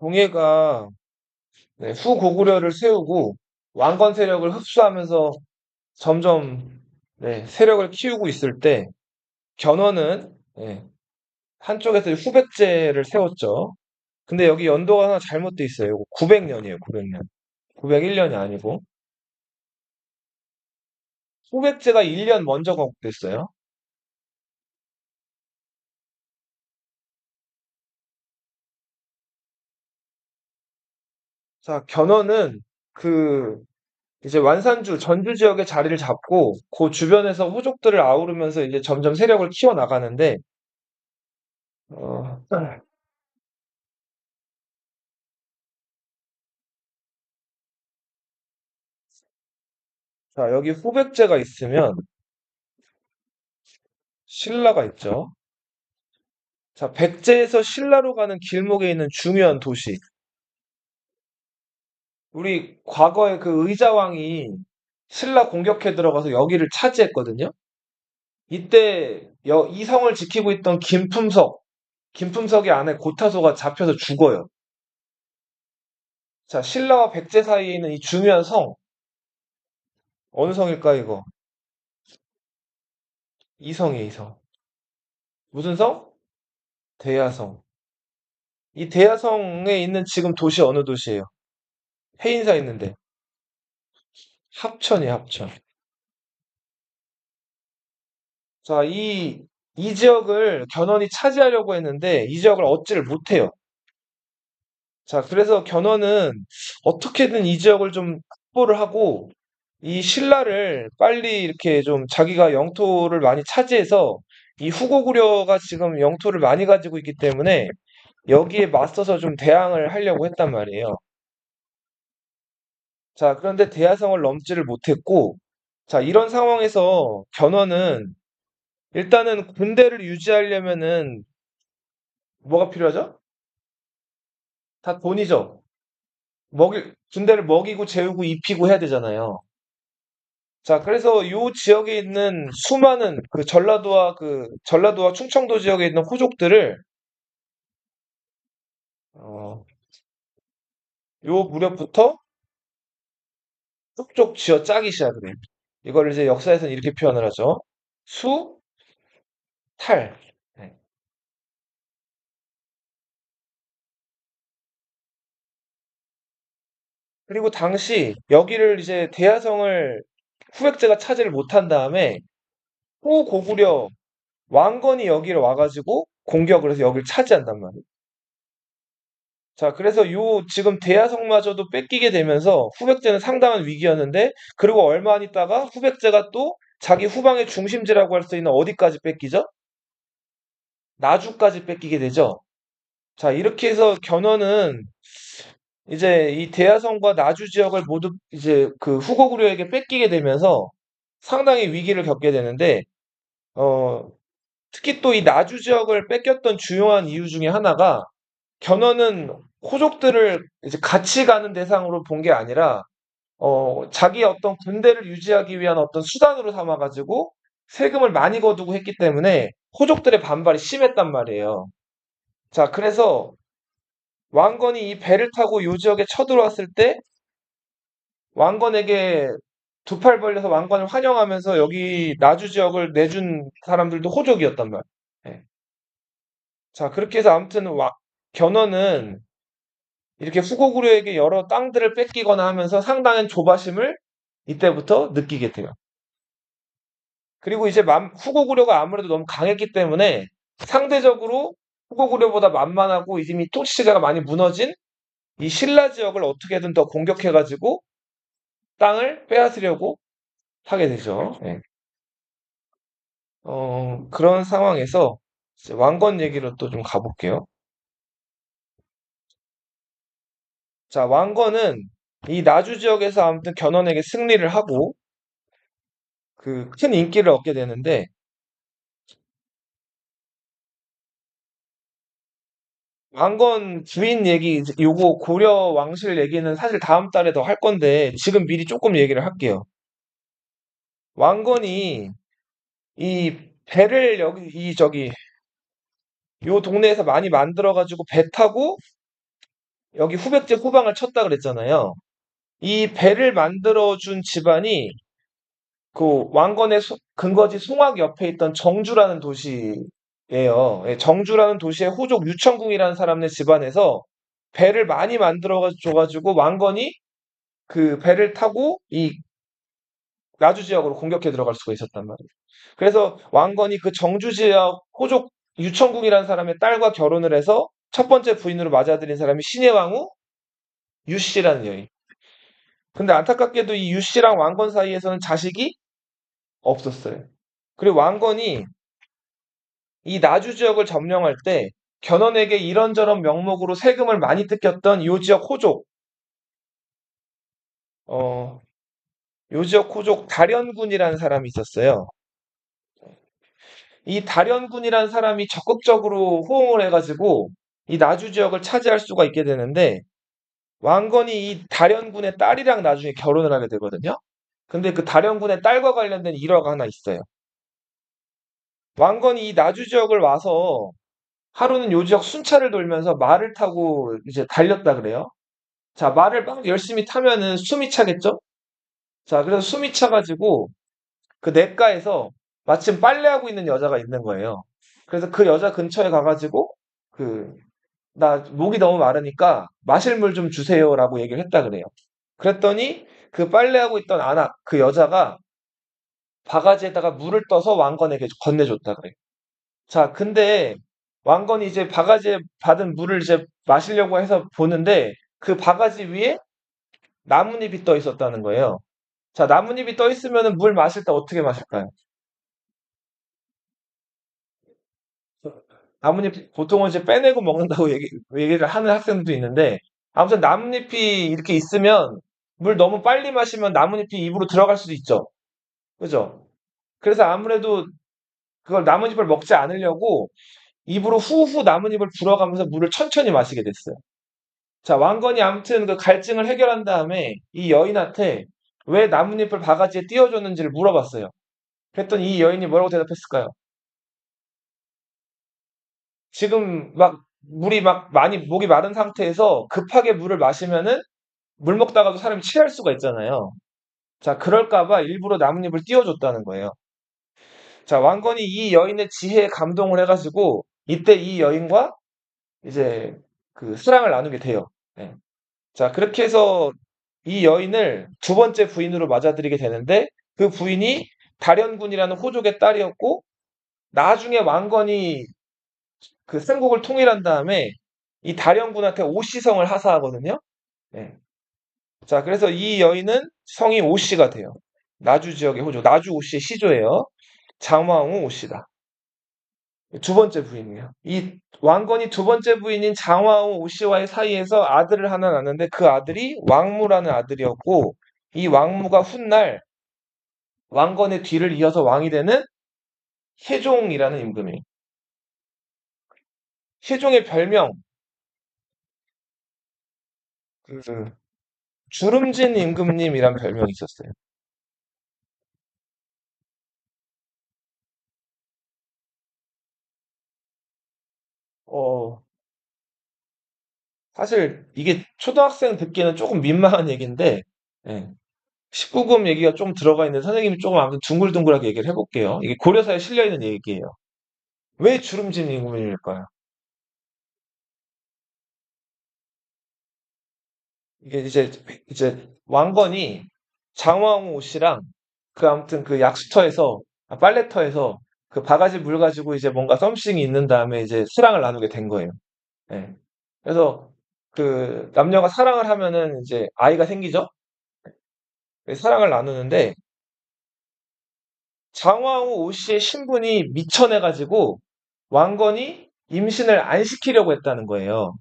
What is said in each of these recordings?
동해가 후고구려를 세우고 왕건 세력을 흡수하면서 점점 세력을 키우고 있을 때 견훤은 한쪽에서 후백제를 세웠죠. 근데 여기 연도가 하나 잘못돼 있어요. 900년이에요. 900년. 901년이 아니고 후백제가 1년 먼저 건국됐어요. 자, 견훤은 그 이제 완산주, 전주 지역에 자리를 잡고 그 주변에서 호족들을 아우르면서 이제 점점 세력을 키워 나가는데 어, 자, 여기 후백제가 있으면 신라가 있죠. 자, 백제에서 신라로 가는 길목에 있는 중요한 도시. 우리 과거에 그 의자왕이 신라 공격해 들어가서 여기를 차지했거든요. 이때 이 성을 지키고 있던 김품석의 아내 고타소가 잡혀서 죽어요. 자, 신라와 백제 사이에 있는 이 중요한 성, 어느 성일까, 이거? 이 성이에요, 이 성. 무슨 성? 대야성. 이 대야성에 있는 지금 도시 어느 도시예요? 해인사 있는데. 합천이에요, 합천. 자, 이 지역을 견훤이 차지하려고 했는데, 이 지역을 얻지를 못해요. 자, 그래서 견훤은 어떻게든 이 지역을 좀 확보를 하고, 이 신라를 빨리 이렇게 좀 자기가 영토를 많이 차지해서, 이 후고구려가 지금 영토를 많이 가지고 있기 때문에, 여기에 맞서서 좀 대항을 하려고 했단 말이에요. 자, 그런데 대야성을 넘지를 못했고, 자, 이런 상황에서 견훤은 일단은 군대를 유지하려면은 뭐가 필요하죠? 다 돈이죠. 군대를 먹이고 재우고 입히고 해야 되잖아요. 자, 그래서 이 지역에 있는 수많은 전라도와 충청도 지역에 있는 호족들을 어, 요 무렵부터 쪽쪽 쥐어 짜기 시작을 해요. 이걸 이제 역사에서는 이렇게 표현을 하죠. 수탈. 네. 그리고 당시 여기를 이제 대야성을 후백제가 차지를 못한 다음에 후고구려 왕건이 여기를 와가지고 공격을 해서 여기를 차지한단 말이에요. 자, 그래서 지금 대야성마저도 뺏기게 되면서 후백제는 상당한 위기였는데, 그리고 얼마 안 있다가 후백제가 또 자기 후방의 중심지라고 할 수 있는 어디까지 뺏기죠? 나주까지 뺏기게 되죠. 자, 이렇게 해서 견훤은 이제 이 대야성과 나주 지역을 모두 이제 그 후고구려에게 뺏기게 되면서 상당히 위기를 겪게 되는데, 어, 특히 또 이 나주 지역을 뺏겼던 주요한 이유 중에 하나가 견훤은 호족들을 이제 같이 가는 대상으로 본 게 아니라 자기의 어떤 군대를 유지하기 위한 어떤 수단으로 삼아가지고 세금을 많이 거두고 했기 때문에 호족들의 반발이 심했단 말이에요. 자, 그래서 왕건이 이 배를 타고 이 지역에 쳐들어왔을 때 왕건에게 두 팔 벌려서 왕건을 환영하면서 여기 나주 지역을 내준 사람들도 호족이었단 말이에요. 예. 자, 그렇게 해서 아무튼 견훤은 이렇게 후고구려에게 여러 땅들을 뺏기거나 하면서 상당한 조바심을 이때부터 느끼게 돼요. 그리고 이제 후고구려가 아무래도 너무 강했기 때문에 상대적으로 후고구려보다 만만하고 이미 토지가 많이 무너진 이 신라 지역을 어떻게든 더 공격해가지고 땅을 빼앗으려고 하게 되죠. 예. 그런 상황에서 이제 왕건 얘기로 또 좀 가볼게요. 자, 왕건은 이 나주 지역에서 아무튼 견훤에게 승리를 하고 그 큰 인기를 얻게 되는데 왕건 주인 얘기, 요거 고려 왕실 얘기는 사실 다음 달에 더 할 건데, 지금 미리 조금 얘기를 할게요. 왕건이 이 배를 요 동네에서 많이 만들어가지고 배 타고 여기 후백제 후방을 쳤다 그랬잖아요. 이 배를 만들어준 집안이 그 왕건의 근거지 송악 옆에 있던 정주라는 도시예요. 예, 정주라는 도시의 호족 유천궁이라는 사람네 집안에서 배를 많이 만들어 줘가지고 왕건이 그 배를 타고 이 나주 지역으로 공격해 들어갈 수가 있었단 말이에요. 그래서 왕건이 그 정주 지역 호족 유천궁이라는 사람의 딸과 결혼을 해서 첫 번째 부인으로 맞아들인 사람이 신의 왕후 유씨라는 여인. 근데 안타깝게도 이 유씨랑 왕건 사이에서는 자식이 없었어요. 그리고 왕건이 이 나주 지역을 점령할 때 견훤에게 이런저런 명목으로 세금을 많이 뜯겼던 요 지역 호족, 어, 요 지역 호족 달연군이라는 사람이 있었어요. 이 달연군이라는 사람이 적극적으로 호응을 해가지고 이 나주 지역을 차지할 수가 있게 되는데 왕건이 이 달연군의 딸이랑 나중에 결혼을 하게 되거든요. 근데 그 달연군의 딸과 관련된 일화가 하나 있어요. 왕건이 이 나주 지역을 와서 하루는 요 지역 순찰을 돌면서 말을 타고 이제 달렸다 그래요. 자, 말을 막 열심히 타면은 숨이 차겠죠? 자, 그래서 숨이 차가지고 그 냇가에서 마침 빨래하고 있는 여자가 있는 거예요. 그래서 그 여자 근처에 가가지고 그, 나 목이 너무 마르니까 마실 물 좀 주세요라고 얘기를 했다 그래요. 그랬더니 그 빨래하고 있던 그 여자가 바가지에다가 물을 떠서 왕건에게 건네줬다 그래요. 자, 근데 왕건이 이제 바가지에 받은 물을 이제 마시려고 해서 보는데 그 바가지 위에 나뭇잎이 떠 있었다는 거예요. 자, 나뭇잎이 떠 있으면 물 마실 때 어떻게 마실까요? 나뭇잎 보통은 이제 빼내고 먹는다고 얘기를 하는 학생들도 있는데 아무튼 나뭇잎이 이렇게 있으면 물 너무 빨리 마시면 나뭇잎이 입으로 들어갈 수도 있죠. 그죠? 그래서 아무래도 그걸 나뭇잎을 먹지 않으려고 입으로 후후 나뭇잎을 불어가면서 물을 천천히 마시게 됐어요. 자, 왕건이 아무튼 그 갈증을 해결한 다음에 이 여인한테 왜 나뭇잎을 바가지에 띄워줬는지를 물어봤어요. 그랬더니 이 여인이 뭐라고 대답했을까요? 지금 막 물이 막 많이 목이 마른 상태에서 급하게 물을 마시면은 물 먹다가도 사람이 취할 수가 있잖아요. 자, 그럴까봐 일부러 나뭇잎을 띄워줬다는 거예요. 자, 왕건이 이 여인의 지혜에 감동을 해가지고 이때 이 여인과 이제 그 사랑을 나누게 돼요. 예. 자, 그렇게 해서 이 여인을 두 번째 부인으로 맞아들이게 되는데 그 부인이 달연군이라는 호족의 딸이었고 나중에 왕건이 그 삼국을 통일한 다음에 이 달연군한테 오씨성을 하사하거든요. 네. 자, 그래서 이 여인은 성이 오씨가 돼요. 나주 지역의 호족, 나주 오씨의 시조예요. 장왕후 오씨다. 두 번째 부인이에요. 이 왕건이 두 번째 부인인 장왕후 오씨와의 사이에서 아들을 하나 낳는데 그 아들이 왕무라는 아들이었고 이 왕무가 훗날 왕건의 뒤를 이어서 왕이 되는 세종이라는 임금이에요. 세종의 별명 그 주름진 임금님이란 별명이 있었어요. 어, 사실 이게 초등학생 듣기에는 조금 민망한 얘기인데, 예. 19금 얘기가 좀 들어가 있는데 선생님이 조금 아무튼 둥글둥글하게 얘기를 해볼게요. 이게 고려사에 실려 있는 얘기예요. 왜 주름진 임금일까요? 이게 이제 왕건이 장왕후 씨랑 그 아무튼 그 약수터에서 빨래터에서 그 바가지 물 가지고 이제 뭔가 썸씽이 있는 다음에 이제 수랑을 나누게 된 거예요. 예. 그래서 그 남녀가 사랑을 하면은 이제 아이가 생기죠. 그래서 사랑을 나누는데 장왕후 오씨의 신분이 미천해가지고 왕건이 임신을 안 시키려고 했다는 거예요.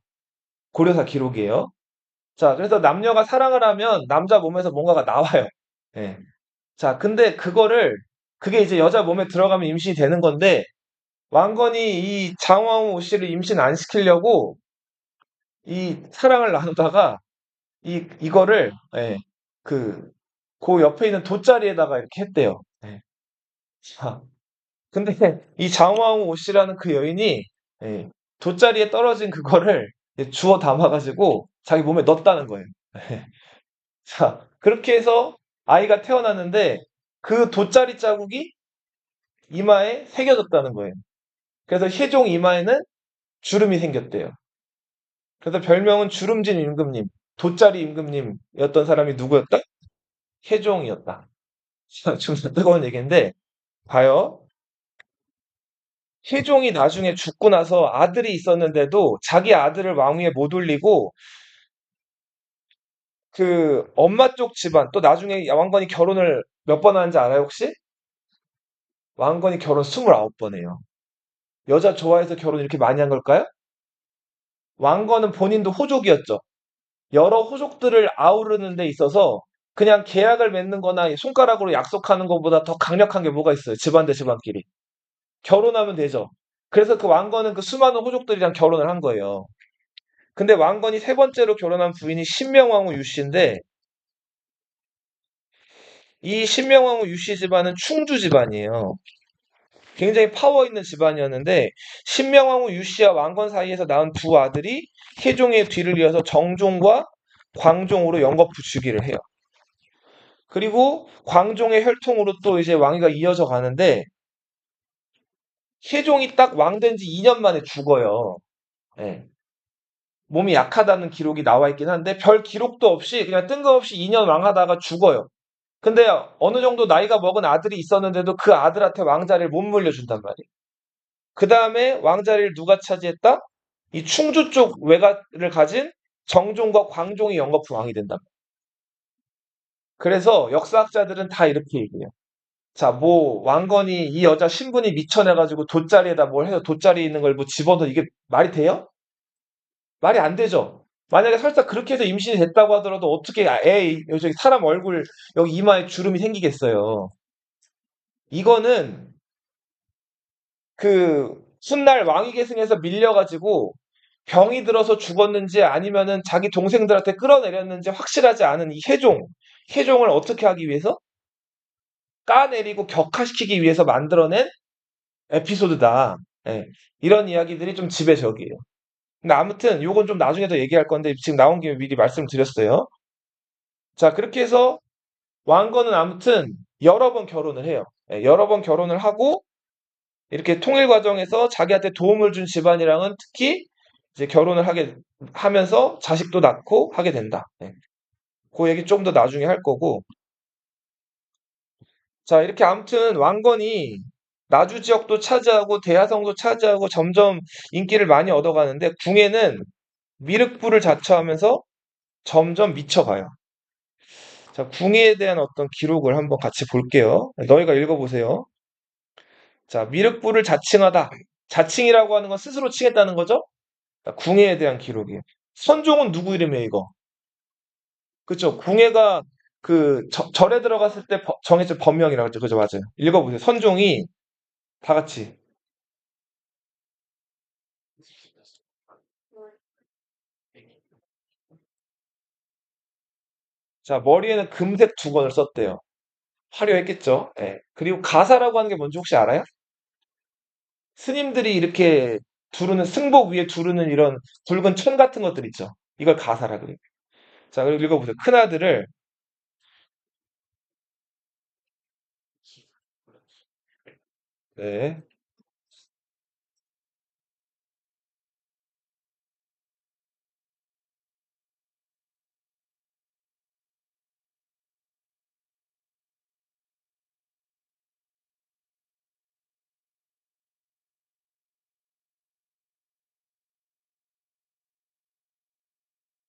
고려사 기록이에요. 자, 그래서 남녀가 사랑을 하면 남자 몸에서 뭔가가 나와요. 예. 자, 근데 그게 이제 여자 몸에 들어가면 임신이 되는 건데 왕건이 이 장왕후 오씨를 임신 안 시키려고 이 사랑을 나누다가 이거를 예, 그 옆에 있는 돗자리에다가 이렇게 했대요. 예. 자, 근데 이 장왕후 오씨라는 그 여인이 예, 돗자리에 떨어진 그거를 이제 주워 담아가지고 자기 몸에 넣었다는 거예요. 자, 그렇게 해서 아이가 태어났는데 그 돗자리 자국이 이마에 새겨졌다는 거예요. 그래서 혜종 이마에는 주름이 생겼대요. 그래서 별명은 주름진 임금님, 돗자리 임금님이었던 사람이 누구였다? 혜종이었다. 좀 뜨거운 얘기인데, 봐요. 혜종이 나중에 죽고 나서 아들이 있었는데도 자기 아들을 왕위에 못 올리고 그 엄마 쪽 집안, 또 나중에 왕건이 결혼을 몇 번 하는지 알아요, 혹시? 왕건이 결혼 29번 해요. 여자 좋아해서 결혼 이렇게 많이 한 걸까요? 왕건은 본인도 호족이었죠. 여러 호족들을 아우르는 데 있어서 그냥 계약을 맺는 거나 손가락으로 약속하는 것보다 더 강력한 게 뭐가 있어요? 집안 대 집안끼리. 결혼하면 되죠. 그래서 그 왕건은 그 수많은 호족들이랑 결혼을 한 거예요. 근데 왕건이 세 번째로 결혼한 부인이 신명왕후 유씨인데 이 신명왕후 유씨 집안은 충주 집안이에요. 굉장히 파워 있는 집안이었는데 신명왕후 유씨와 왕건 사이에서 낳은 두 아들이 태종의 뒤를 이어서 정종과 광종으로 연거푸 주기를 해요. 그리고 광종의 혈통으로 또 이제 왕위가 이어져 가는데 세종이 딱 왕된 지 2년 만에 죽어요. 예. 몸이 약하다는 기록이 나와 있긴 한데 별 기록도 없이 그냥 뜬금없이 2년 왕하다가 죽어요. 근데 어느 정도 나이가 먹은 아들이 있었는데도 그 아들한테 왕자리를 못 물려준단 말이에요. 그 다음에 왕자리를 누가 차지했다? 이 충주 쪽 외가를 가진 정종과 광종이 연거푸 왕이 된다. 그래서 역사학자들은 다 이렇게 얘기해요. 자, 뭐 왕건이 이 여자 신분이 미쳐내가지고 돗자리에다 뭘 해서 돗자리에 있는 걸 뭐 집어넣어 이게 말이 돼요? 말이 안 되죠. 만약에 설사 그렇게 해서 임신이 됐다고 하더라도 어떻게 저기 사람 얼굴 여기 이마에 주름이 생기겠어요. 이거는 그 훗날 왕위 계승에서 밀려가지고 병이 들어서 죽었는지 아니면은 자기 동생들한테 끌어내렸는지 확실하지 않은 이 혜종을 어떻게 하기 위해서 까내리고 격화시키기 위해서 만들어낸 에피소드다. 예. 이런 이야기들이 좀 지배적이에요. 근데 아무튼 요건 좀 나중에 더 얘기할 건데 지금 나온 김에 미리 말씀드렸어요. 자, 그렇게 해서 왕건은 아무튼 여러 번 결혼을 해요. 예, 여러 번 결혼을 하고 이렇게 통일 과정에서 자기한테 도움을 준 집안이랑은 특히 이제 결혼을 하게 하면서 자식도 낳고 하게 된다. 예. 그 얘기 좀 더 나중에 할 거고. 자, 이렇게 아무튼 왕건이 나주 지역도 차지하고 대하성도 차지하고 점점 인기를 많이 얻어가는데 궁에는 미륵불을 자처하면서 점점 미쳐가요. 자, 궁에 대한 어떤 기록을 한번 같이 볼게요. 너희가 읽어보세요. 자, 미륵불을 자칭하다. 자칭이라고 하는 건 스스로 칭했다는 거죠? 자, 궁예에 대한 기록이에요. 선종은 누구 이름이에요, 이거? 그쵸? 궁예가 그 절에 들어갔을 때 정해진 법명이라고 했죠. 그죠? 맞아요. 읽어보세요. 선종이 다 같이. 자, 머리에는 금색 두건을 썼대요. 화려했겠죠? 예. 그리고 가사라고 하는 게 뭔지 혹시 알아요? 스님들이 이렇게 두르는 승복 위에 두르는 이런 붉은 천 같은 것들 있죠. 이걸 가사라 그래요. 자, 그리고 읽어보세요. 큰아들을 네.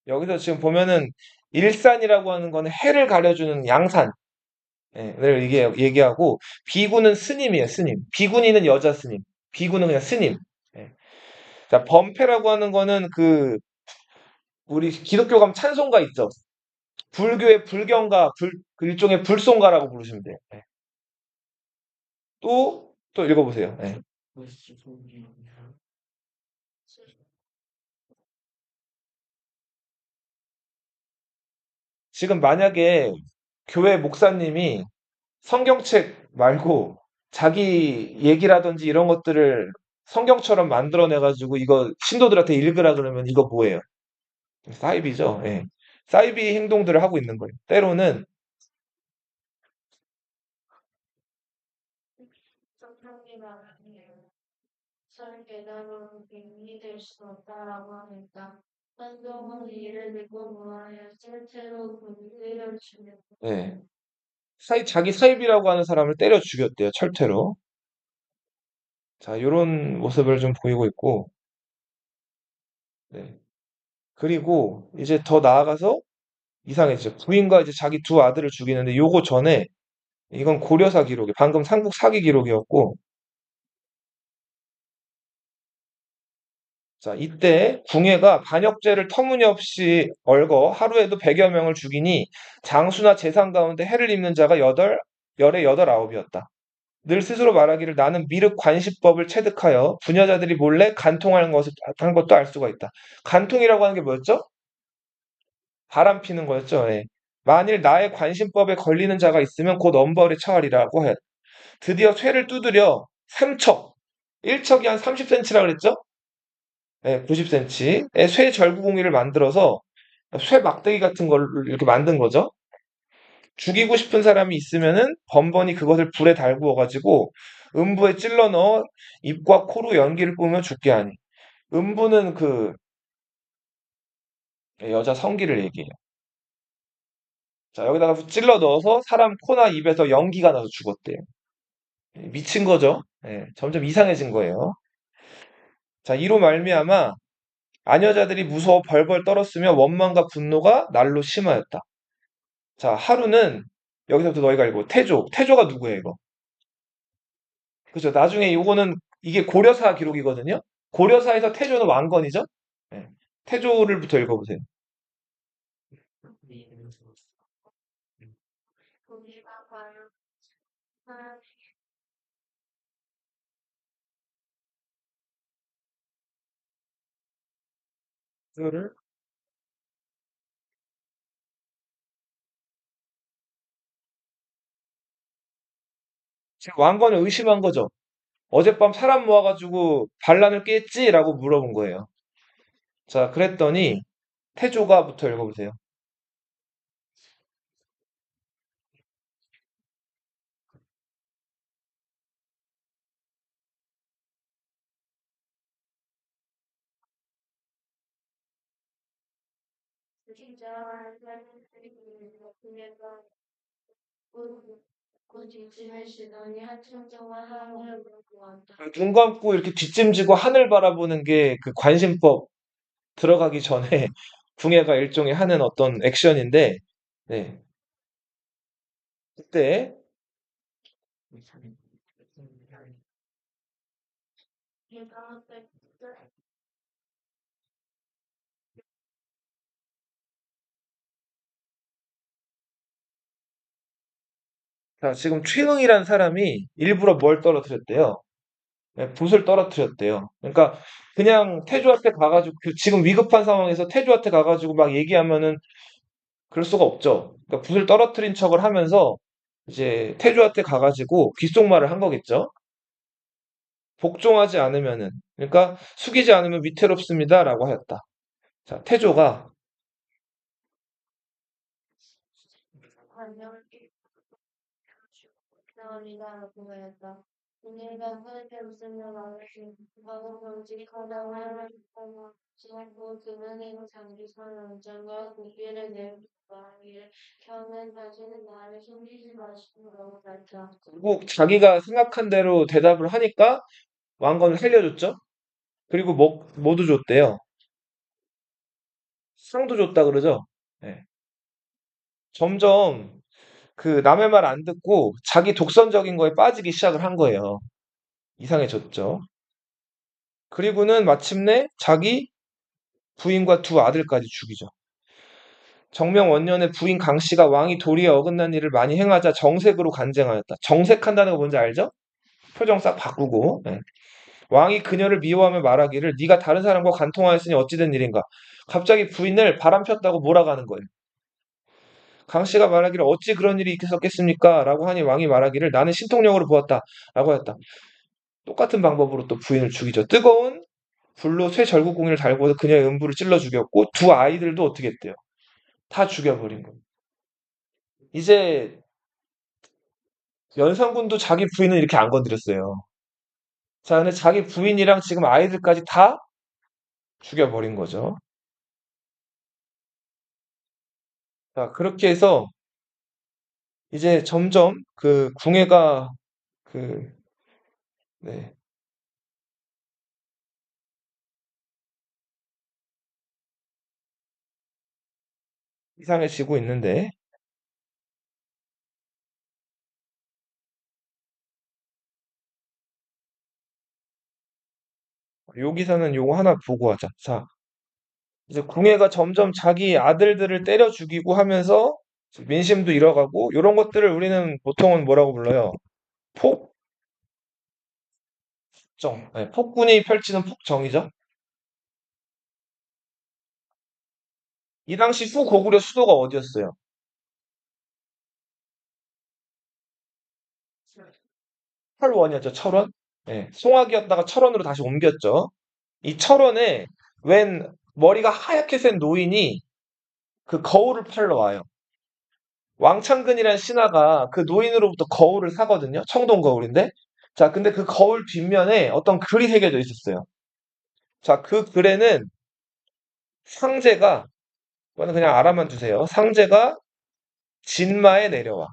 여기서 지금 보면은 일산이라고 하는 거는 해를 가려주는 양산. 예, 를 얘기하고 비구는 스님이에요, 스님. 비구니는 여자 스님. 비구는 그냥 스님. 예. 자, 범패라고 하는 거는 그 우리 기독교 가면 찬송가 있죠. 불교의 불경가, 그 일종의 불송가라고 부르시면 돼요. 예. 또 읽어보세요. 예. 지금 만약에 교회 목사님이 성경책 말고 자기 얘기라든지 이런 것들을 성경처럼 만들어내가지고 이거 신도들한테 읽으라 그러면 이거 뭐예요? 사이비죠. 예. 사이비 행동들을 하고 있는 거예요. 때로는 설 깨달음은 빙이 될 수 없다라고 하니까 한동훈 이를 믿고 무하여 실제로 군대를 주면 예. 자기 사입이라고 하는 사람을 때려 죽였대요. 철퇴로. 자, 요런 모습을 좀 보이고 있고, 네. 그리고 이제 더 나아가서 이상해지죠. 부인과 이제 자기 두 아들을 죽이는데 요거 전에 이건 고려사 기록이 방금 삼국 사기 기록이었고, 자, 이때 궁예가 반역죄를 터무니없이 얽어 하루에도 100여 명을 죽이니 장수나 재상 가운데 해를 입는 자가 열에 여덟 아홉이었다. 늘 스스로 말하기를 나는 미륵 관시법을 체득하여 부녀자들이 몰래 간통하는 것을 한 것도 알 수가 있다. 간통이라고 하는 게 뭐였죠? 바람 피는 거였죠. 예. 만일 나의 관심법에 걸리는 자가 있으면 곧 엄벌에 처하리라고 해. 드디어 쇠를 두드려 3척, 1척이 한 30cm라 그랬죠? 예, 90cm의 쇠 절구공이를 만들어서 쇠 막대기 같은 걸 이렇게 만든 거죠. 죽이고 싶은 사람이 있으면은 번번이 그것을 불에 달구어 가지고 음부에 찔러 넣어 입과 코로 연기를 뿜으며 죽게 하니. 음부는 그 여자 성기를 얘기해요. 자, 여기다가 찔러 넣어서 사람 코나 입에서 연기가 나서 죽었대요. 미친 거죠. 예, 점점 이상해진 거예요. 자, 이로 말미암아 아녀자들이 무서워 벌벌 떨었으며 원망과 분노가 날로 심하였다. 자, 하루는 여기서부터 너희가 읽고 태조가 누구예요, 이거? 그죠? 나중에 요거는 이게 고려사 기록이거든요. 고려사에서 태조는 왕건이죠. 예. 태조를부터 읽어보세요. 우리가 과연 사람 태조를 지금 왕건을 의심한 거죠. 어젯밤 사람 모아가지고 반란을 깼지라고 물어본 거예요. 자, 그랬더니 태조가부터 읽어보세요. 진짜 사람들이 그래서 곧 뒷짐을 니 한청정와 하늘을 보았다. 눈 감고 이렇게 뒷짐지고 하늘 바라보는 게 그 관심법 들어가기 전에 궁예가 일종의 하는 어떤 액션인데, 네. 그때 얘가 자, 지금 최응이라는 사람이 일부러 뭘 떨어뜨렸대요? 네, 붓을 떨어뜨렸대요. 그러니까 그냥 태조한테 가가지고 지금 위급한 상황에서 태조한테 가가지고 막 얘기하면은 그럴 수가 없죠. 그러니까 붓을 떨어뜨린 척을 하면서 이제 태조한테 가가지고 귓속말을 한 거겠죠. 복종하지 않으면은 그러니까 숙이지 않으면 위태롭습니다라고 하였다. 자, 태조가 관념을 깨우치고 했다. 우리가 그렇게 웃으며 말했지. 방금 경직이 가장 하였다고 지냈고 그는 장기선 원장과 고비를 내고 말하기를 경은 다시는 나를 숨기지 마시고 말했다. 결국 자기가 생각한 대로 대답을 하니까 왕건을 살려줬죠. 그리고 뭐도 줬대요. 상도 줬다 그러죠. 예. 점점 그 남의 말 안 듣고 자기 독선적인 거에 빠지기 시작을 한 거예요. 이상해졌죠. 그리고는 마침내 자기 부인과 두 아들까지 죽이죠. 정명 원년에 부인 강 씨가 왕이 도리에 어긋난 일을 많이 행하자 정색으로 간쟁하였다. 정색한다는 거 뭔지 알죠? 표정 싹 바꾸고. 예. 왕이 그녀를 미워하며 말하기를 네가 다른 사람과 간통하였으니 어찌된 일인가. 갑자기 부인을 바람 폈다고 몰아가는 거예요. 강 씨가 말하기를 어찌 그런 일이 있었겠습니까? 라고 하니 왕이 말하기를 나는 신통력으로 보았다. 라고 했다. 똑같은 방법으로 또 부인을 죽이죠. 뜨거운 불로 쇠절구공이를 달고서 그녀의 음부를 찔러 죽였고 두 아이들도 어떻게 했대요? 다 죽여버린 거예요. 이제 연산군도 자기 부인은 이렇게 안 건드렸어요. 자, 근데 자기 부인이랑 지금 아이들까지 다 죽여버린 거죠. 자, 그렇게 해서 이제 점점 그 궁예가 그, 네, 이상해지고 있는데, 여기서는 요거 하나 보고 하자. 자, 이제 궁예가 점점 자기 아들들을 때려 죽이고 하면서 민심도 잃어가고, 요런 것들을 우리는 보통은 뭐라고 불러요? 폭정. 네, 폭군이 펼치는 폭정이죠. 이 당시 후고구려 수도가 어디였어요? 철원이었죠, 철원? 네, 송악이었다가 철원으로 다시 옮겼죠. 이 철원에 웬 머리가 하얗게 센 노인이 그 거울을 팔러 와요. 왕창근이라는 신하가 그 노인으로부터 거울을 사거든요. 청동 거울인데. 자, 근데 그 거울 뒷면에 어떤 글이 새겨져 있었어요. 자, 그 글에는 상제가, 이거는 그냥 알아만 두세요. 상제가 진마에 내려와.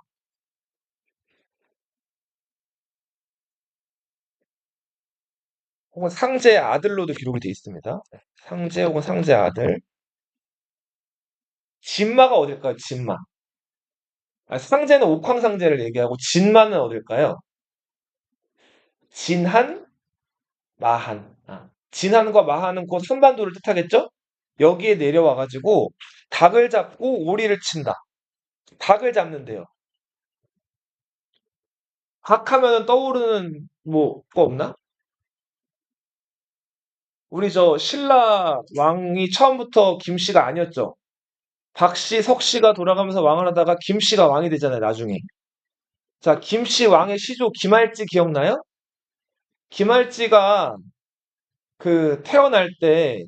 혹은 상제의 아들로도 기록이 되어 있습니다. 상제 혹은 상제 아들. 진마가 어딜까요? 진마. 아, 상제는 옥황상제를 얘기하고 진마는 어딜까요? 진한, 마한. 아, 진한과 마한은 곧 선반도를 뜻하겠죠? 여기에 내려와가지고 닭을 잡고 오리를 친다. 닭을 잡는데요. 닭 하면은 떠오르는 뭐가 없나? 우리 저 신라 왕이 처음부터 김씨가 아니었죠. 박씨, 석씨가 돌아가면서 왕을 하다가 김씨가 왕이 되잖아요, 나중에. 자, 김씨 왕의 시조 김할지 기억나요? 김할지가 그 태어날 때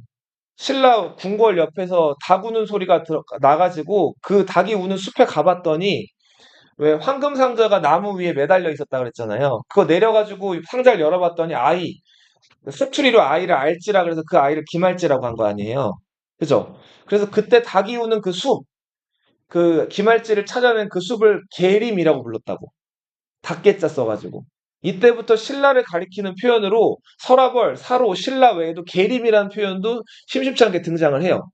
신라 궁궐 옆에서 닭 우는 소리가 나가지고 그 닭이 우는 숲에 가봤더니 왜 황금 상자가 나무 위에 매달려 있었다 그랬잖아요. 그거 내려가지고 상자를 열어봤더니 아이, 쇠투리로 아이를 알지라 그래서 그 아이를 김알지라고 한 거 아니에요. 그죠? 그래서 그때 닭이 우는 그 숲, 그 김알지를 찾아낸 그 숲을 계림이라고 불렀다고. 닭개자 써가지고. 이때부터 신라를 가리키는 표현으로 서라벌, 사로, 신라 외에도 계림이라는 표현도 심심치 않게 등장을 해요.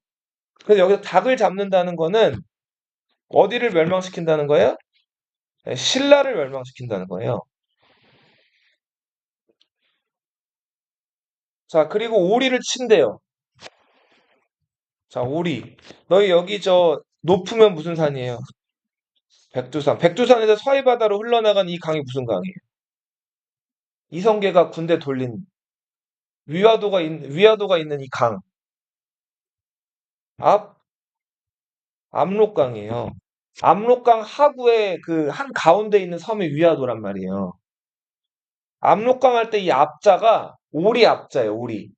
그래서 여기서 닭을 잡는다는 거는 어디를 멸망시킨다는 거예요? 네, 신라를 멸망시킨다는 거예요. 자, 그리고 오리를 친대요. 자, 오리. 너희 여기 저 높으면 무슨 산이에요? 백두산. 백두산에서 서해바다로 흘러나간 이 강이 무슨 강이에요? 이성계가 군대 돌린 위화도가 있는 이 강. 앞 압록강이에요. 압록강 하구의 그 한 가운데 있는 섬이 위화도란 말이에요. 압록강 할 때 이 압자가 오리 압자예요, 오리.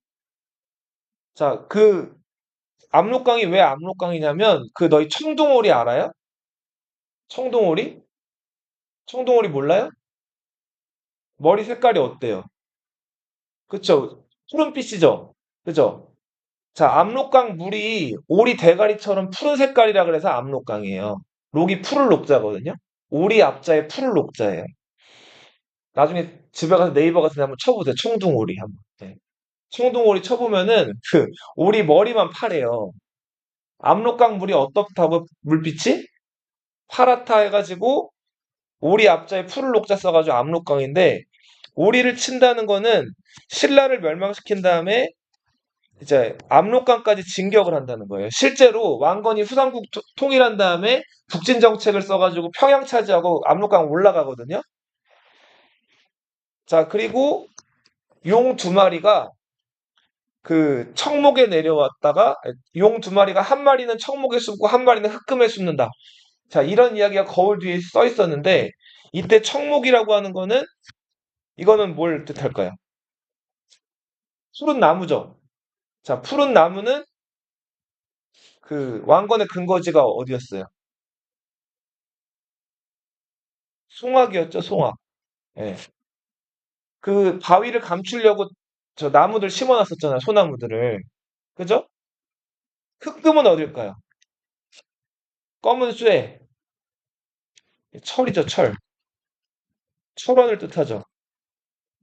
자, 그 압록강이 왜 압록강이냐면 그 너희 청둥오리 알아요? 청둥오리? 청둥오리 몰라요? 머리 색깔이 어때요? 그쵸? 푸른빛이죠? 그죠? 자, 압록강 물이 오리 대가리처럼 푸른 색깔이라 그래서 압록강이에요. 록이 푸를 녹자거든요? 오리 앞자에 푸를 녹자예요. 나중에 집에 가서 네이버 같은 데 한번 쳐보세요. 청둥오리 한번. 네. 청둥오리 쳐보면은 그 오리 머리만 파래요. 압록강 물이 어떻다고 물빛이? 파랗다 해가지고 오리 앞자에 푸를 녹자 써가지고 압록강인데 오리를 친다는 거는 신라를 멸망시킨 다음에 이제 압록강까지 진격을 한다는 거예요. 실제로 왕건이 후삼국 통일한 다음에 북진 정책을 써가지고 평양 차지하고 압록강 올라가거든요. 자, 그리고 용 두 마리가 그 청목에 내려왔다가 용 두 마리가 한 마리는 청목에 숨고 한 마리는 흑금에 숨는다. 자, 이런 이야기가 거울 뒤에 써 있었는데 이때 청목이라고 하는 거는 이거는 뭘 뜻할까요? 푸른 나무죠. 자, 푸른 나무는 그 왕건의 근거지가 어디였어요? 송악이었죠, 송악. 예. 그 바위를 감추려고 저 나무들 심어놨었잖아요, 소나무들을. 그죠? 흑금은 어딜까요? 검은 쇠, 철이죠, 철. 철원을 뜻하죠.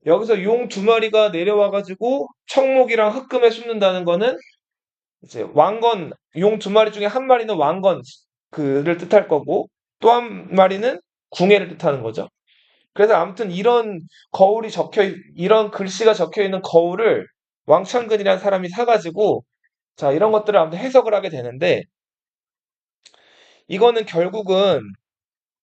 여기서 용 두 마리가 내려와가지고 청목이랑 흑금에 숨는다는 거는 이제 왕건, 용 두 마리 중에 한 마리는 왕건 그를 뜻할 거고 또 한 마리는 궁예를 뜻하는 거죠. 그래서 아무튼 이런 글씨가 적혀 있는 거울을 왕창근이라는 사람이 사가지고 자, 이런 것들을 아무튼 해석을 하게 되는데 이거는 결국은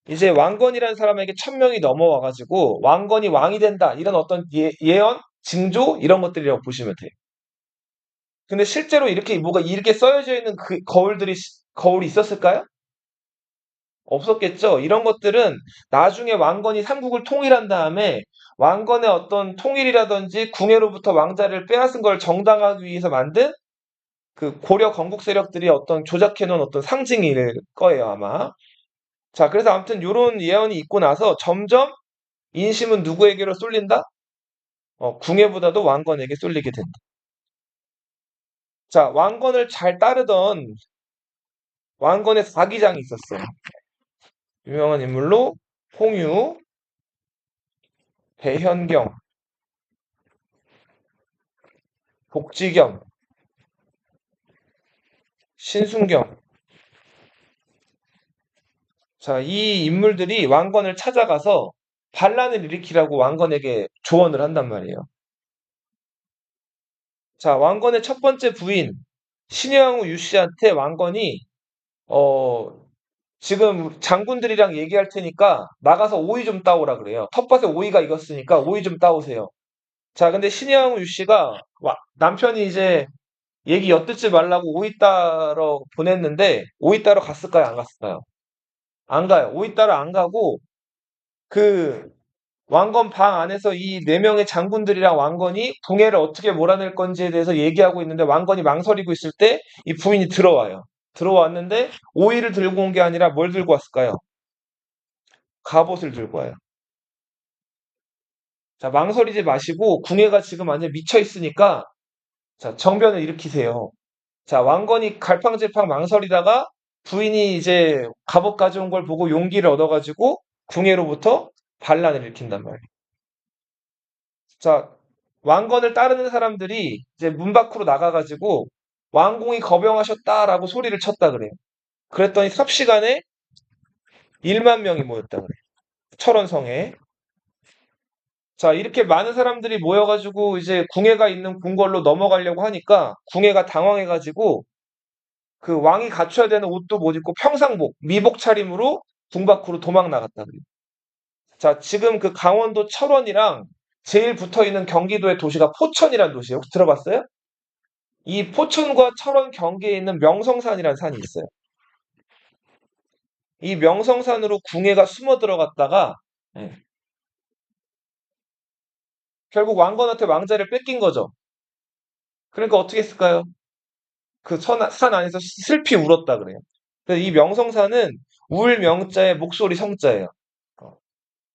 이제 왕건이라는 사람에게 1000명이 넘어와가지고 왕건이 왕이 된다 이런 어떤 예언, 징조 이런 것들이라고 보시면 돼요. 근데 실제로 이렇게 뭐가 이렇게 써여져 있는 그 거울이 있었을까요? 없었겠죠. 이런 것들은 나중에 왕건이 삼국을 통일한 다음에 왕건의 어떤 통일이라든지 궁예로부터 왕자를 빼앗은 걸 정당화하기 위해서 만든 그 고려 건국 세력들이 어떤 조작해 놓은 어떤 상징일 거예요, 아마. 자, 그래서 아무튼 요런 예언이 있고 나서 점점 인심은 누구에게로 쏠린다? 궁예보다도 왕건에게 쏠리게 된다. 자, 왕건을 잘 따르던 왕건의 사기장이 있었어요. 유명한 인물로 홍유, 배현경, 복지겸, 신순경. 자, 이 인물들이 왕건을 찾아가서 반란을 일으키라고 왕건에게 조언을 한단 말이에요. 자, 왕건의 첫 번째 부인 신여왕후 유씨한테 왕건이 어, 지금 장군들이랑 얘기할 테니까 나가서 오이 좀 따오라 그래요. 텃밭에 오이가 익었으니까 오이 좀 따오세요. 자, 근데 신여왕후 유씨가 남편이 이제 얘기 엿듣지 말라고 오이 따러 보냈는데 오이 따러 갔을까요? 안 갔을까요? 안 가요. 오이 따러 안 가고 그 왕건 방 안에서 이 네 명의 장군들이랑 왕건이 궁예를 어떻게 몰아낼 건지에 대해서 얘기하고 있는데 왕건이 망설이고 있을 때 이 부인이 들어와요. 들어왔는데 오이를 들고 온 게 아니라 뭘 들고 왔을까요? 갑옷을 들고 와요. 자, 망설이지 마시고 궁예가 지금 완전 미쳐 있으니까 자, 정변을 일으키세요. 자, 왕건이 갈팡질팡 망설이다가 부인이 이제 갑옷 가져온 걸 보고 용기를 얻어가지고 궁예로부터 반란을 일으킨단 말이에요. 자, 왕건을 따르는 사람들이 이제 문 밖으로 나가가지고 왕공이 거병하셨다라고 소리를 쳤다 그래요. 그랬더니 삽시간에 1만 명이 모였다 그래요. 철원성에. 자, 이렇게 많은 사람들이 모여가지고 이제 궁예가 있는 궁궐로 넘어가려고 하니까 궁예가 당황해가지고 그 왕이 갖춰야 되는 옷도 못 입고 평상복, 미복 차림으로 궁 밖으로 도망 나갔다 그래요. 자, 지금 그 강원도 철원이랑 제일 붙어 있는 경기도의 도시가 포천이라는 도시예요. 혹시 들어봤어요? 이 포천과 철원 경계에 있는 명성산이라는 산이 있어요. 이 명성산으로 궁예가 숨어 들어갔다가 예, 결국 왕건한테 왕자를 뺏긴 거죠. 그러니까 어떻게 했을까요? 그 산 안에서 슬피 울었다 그래요. 그래서 이 명성산은 울 명자의 목소리 성자예요. 어,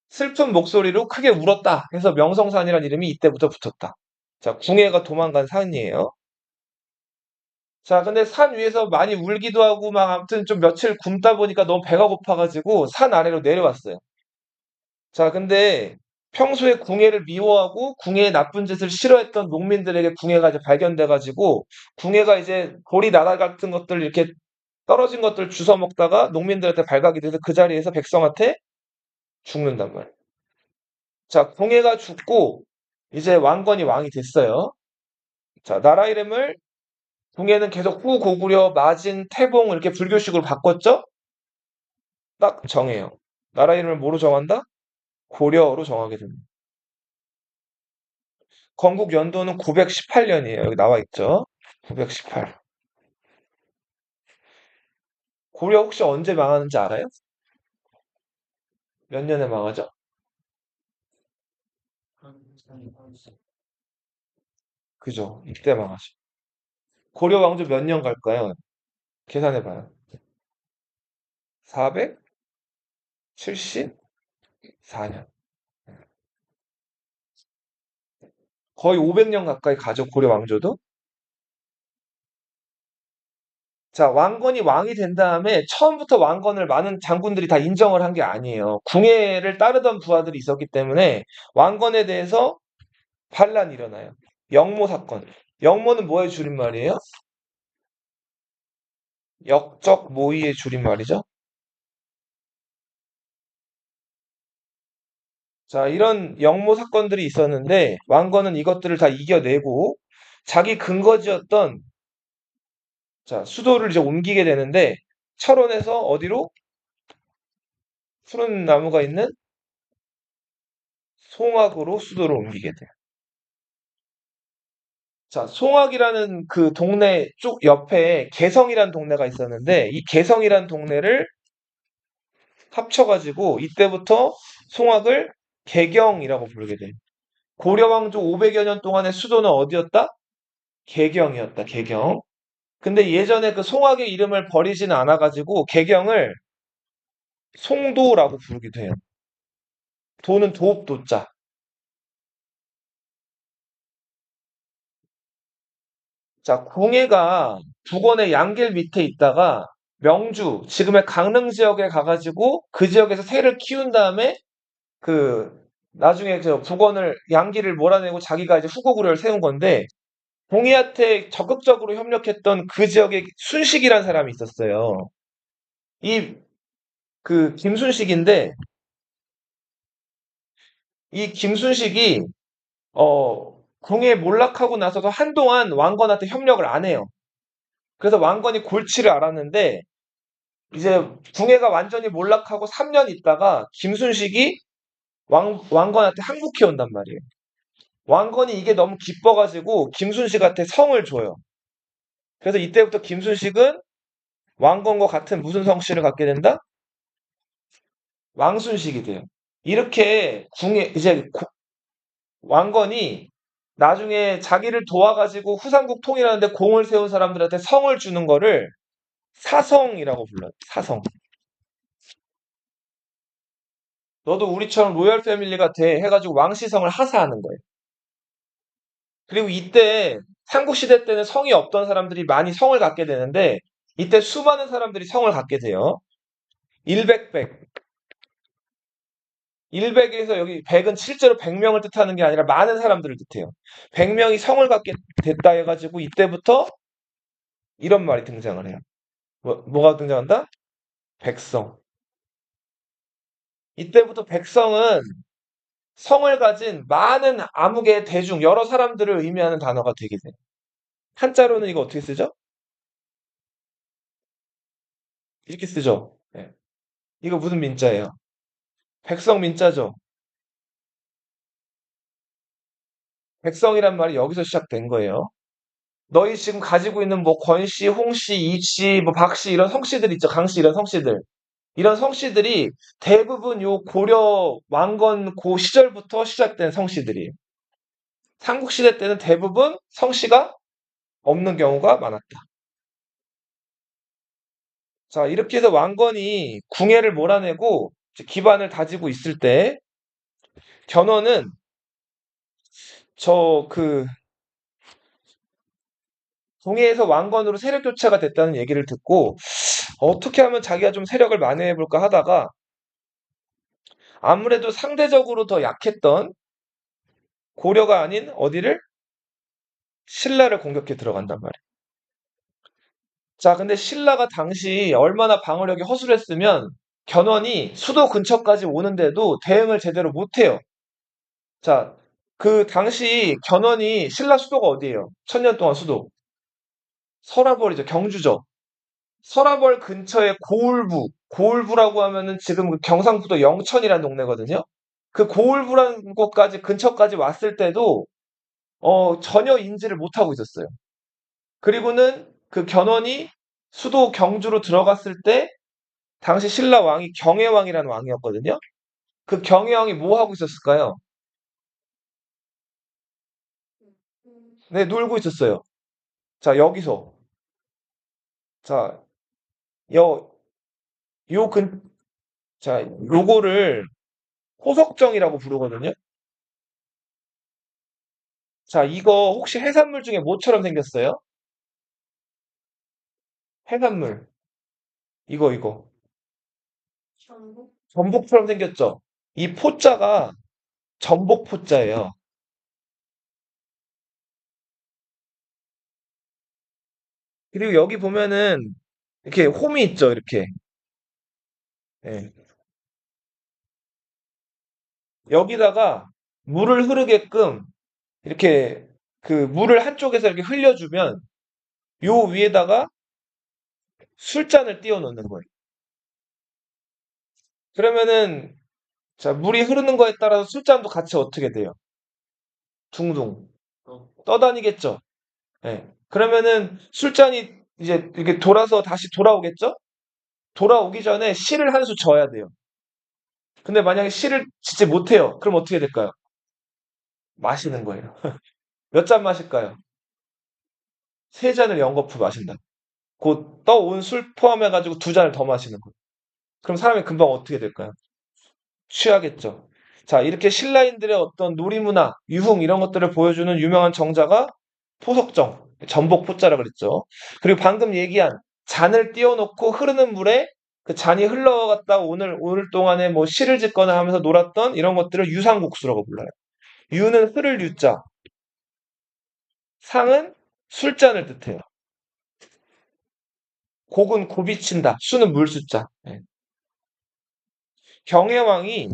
슬픈 목소리로 크게 울었다 해서 명성산이라는 이름이 이때부터 붙었다. 자, 궁예가 도망간 산이에요. 자, 근데 산 위에서 많이 울기도 하고 막 아무튼 좀 며칠 굶다 보니까 너무 배가 고파가지고 산 아래로 내려왔어요. 자, 근데 평소에 궁예를 미워하고 궁예의 나쁜 짓을 싫어했던 농민들에게 궁예가 이제 발견돼가지고 궁예가 이제 보리 나다 같은 것들 이렇게 떨어진 것들 주워 먹다가 농민들한테 발각이 돼서 그 자리에서 백성한테 죽는단 말이에요. 자, 궁예가 죽고 이제 왕건이 왕이 됐어요. 자, 나라 이름을 궁예는 계속 후고구려, 마진, 태봉 이렇게 불교식으로 바꿨죠? 딱 정해요. 나라 이름을 뭐로 정한다? 고려로 정하게 됩니다. 건국 연도는 918년이에요. 여기 나와 있죠? 918. 고려 혹시 언제 망하는지 알아요? 몇 년에 망하죠? 그죠? 이때 망하죠. 고려 왕조 몇 년 갈까요? 계산해봐요. 474년. 거의 500년 가까이 가죠, 고려 왕조도. 자, 왕건이 왕이 된 다음에 처음부터 왕건을 많은 장군들이 다 인정을 한 게 아니에요. 궁예를 따르던 부하들이 있었기 때문에 왕건에 대해서 반란이 일어나요. 영모 사건. 영모는 뭐의 줄임말이에요? 역적 모의의 줄임말이죠. 자, 이런 영모 사건들이 있었는데 왕건은 이것들을 다 이겨내고 자기 근거지였던 자, 수도를 이제 옮기게 되는데 철원에서 어디로? 푸른 나무가 있는 송악으로 수도를 옮기게 돼요. 자, 송악이라는 그 동네 쪽 옆에 개성이라는 동네가 있었는데 이 개성이라는 동네를 합쳐가지고 이때부터 송악을 개경이라고 부르게 돼요. 고려 왕조 500여 년 동안의 수도는 어디였다? 개경이었다. 개경. 근데 예전에 그 송악의 이름을 버리지는 않아가지고 개경을 송도라고 부르기도 해요. 도는 도읍도자. 자, 궁예가 북원의 양길 밑에 있다가 명주, 지금의 강릉 지역에 가가지고 그 지역에서 새를 키운 다음에 그 나중에 저 북원을 양길을 몰아내고 자기가 이제 후고구려를 세운 건데 봉이한테 적극적으로 협력했던 그 지역에 순식이란 사람이 있었어요. 이 그 김순식인데 이 김순식이 궁에 몰락하고 나서도 한동안 왕건한테 협력을 안 해요. 그래서 왕건이 골치를 앓았는데 이제 궁예가 완전히 몰락하고 3년 있다가 김순식이 왕건한테 항복해 온단 말이에요. 왕건이 이게 너무 기뻐가지고 김순식한테 성을 줘요. 그래서 이때부터 김순식은 왕건과 같은 무슨 성씨를 갖게 된다? 왕순식이 돼요. 이렇게 이제 왕건이 나중에 자기를 도와가지고 후삼국 통일하는데 공을 세운 사람들한테 성을 주는 거를 사성이라고 불러요. 사성. 너도 우리처럼 로열 패밀리가 돼 해가지고 왕시성을 하사하는 거예요. 그리고 이때 삼국시대 때는 성이 없던 사람들이 많이 성을 갖게 되는데 이때 수많은 사람들이 성을 갖게 돼요. 일백백. 일백에서 여기 백은 실제로 100명을 뜻하는 게 아니라 많은 사람들을 뜻해요. 100명이 성을 갖게 됐다 해가지고 이때부터 이런 말이 등장을 해요. 뭐가 등장한다? 백성. 이때부터 백성은 성을 가진 많은 암흑의 대중, 여러 사람들을 의미하는 단어가 되게 돼요. 한자로는 이거 어떻게 쓰죠? 이렇게 쓰죠. 네. 이거 무슨 민자예요? 백성 민자죠. 백성이란 말이 여기서 시작된 거예요. 너희 지금 가지고 있는 뭐 권씨, 홍씨, 이씨, 뭐 박씨 이런 성씨들 있죠. 강씨 이런 성씨들. 이런 성씨들이 대부분 요 고려 왕건 고 시절부터 시작된 성씨들이에요. 삼국시대 때는 대부분 성씨가 없는 경우가 많았다. 자, 이렇게 해서 왕건이 궁예를 몰아내고 이제 기반을 다지고 있을 때 견훤은 저 그 동해에서 왕건으로 세력 교체가 됐다는 얘기를 듣고 어떻게 하면 자기가 좀 세력을 만회해 볼까 하다가 아무래도 상대적으로 더 약했던 고려가 아닌 어디를? 신라를 공격해 들어간단 말이에요. 자, 근데 신라가 당시 얼마나 방어력이 허술했으면 견훤이 수도 근처까지 오는데도 대응을 제대로 못해요. 자, 그 당시 견훤이 신라 수도가 어디예요? 천년 동안 수도. 서라벌이죠. 경주죠. 서라벌 근처에 고을부, 고을부라고 하면은 지금 그 경상북도 영천이라는 동네거든요. 그 고을부라는 곳까지 근처까지 왔을 때도 전혀 인지를 못하고 있었어요. 그리고는 그 견훤이 수도 경주로 들어갔을 때 당시 신라 왕이 경혜왕이라는 왕이었거든요. 그 경혜왕이 뭐 하고 있었을까요? 네, 놀고 있었어요. 자, 여기서. 자, 요, 요 근, 자, 요거를 포석정이라고 부르거든요. 자, 이거 혹시 해산물 중에 뭐처럼 생겼어요? 해산물. 이거. 전복, 전복처럼 생겼죠? 이 포자가 전복 포자예요. 그리고 여기 보면은 이렇게 홈이 있죠, 이렇게. 예. 여기다가 물을 흐르게끔 이렇게 그 물을 한쪽에서 이렇게 흘려주면 요 위에다가 술잔을 띄워 놓는 거예요. 그러면은 자, 물이 흐르는 거에 따라서 술잔도 같이 어떻게 돼요? 둥둥 떠다니겠죠? 예. 그러면은 술잔이 이제 이렇게 돌아서 다시 돌아오겠죠? 돌아오기 전에 실을 한 수 져야 돼요. 근데 만약에 실을 짓지 못해요. 그럼 어떻게 될까요? 마시는 거예요. 몇 잔 마실까요? 세 잔을 연거푸 마신다. 곧 떠온 술 포함해가지고 두 잔을 더 마시는 거예요. 그럼 사람이 금방 어떻게 될까요? 취하겠죠. 자, 이렇게 신라인들의 어떤 놀이문화, 유흥 이런 것들을 보여주는 유명한 정자가 포석정, 전복 포자라 그랬죠. 그리고 방금 얘기한 잔을 띄워놓고 흐르는 물에 그 잔이 흘러갔다 오늘 동안에 뭐 시를 짓거나 하면서 놀았던 이런 것들을 유상국수라고 불러요. 유는 흐를 유자, 상은 술잔을 뜻해요. 곡은 굽이친다, 수는 물수자. 예. 경혜왕이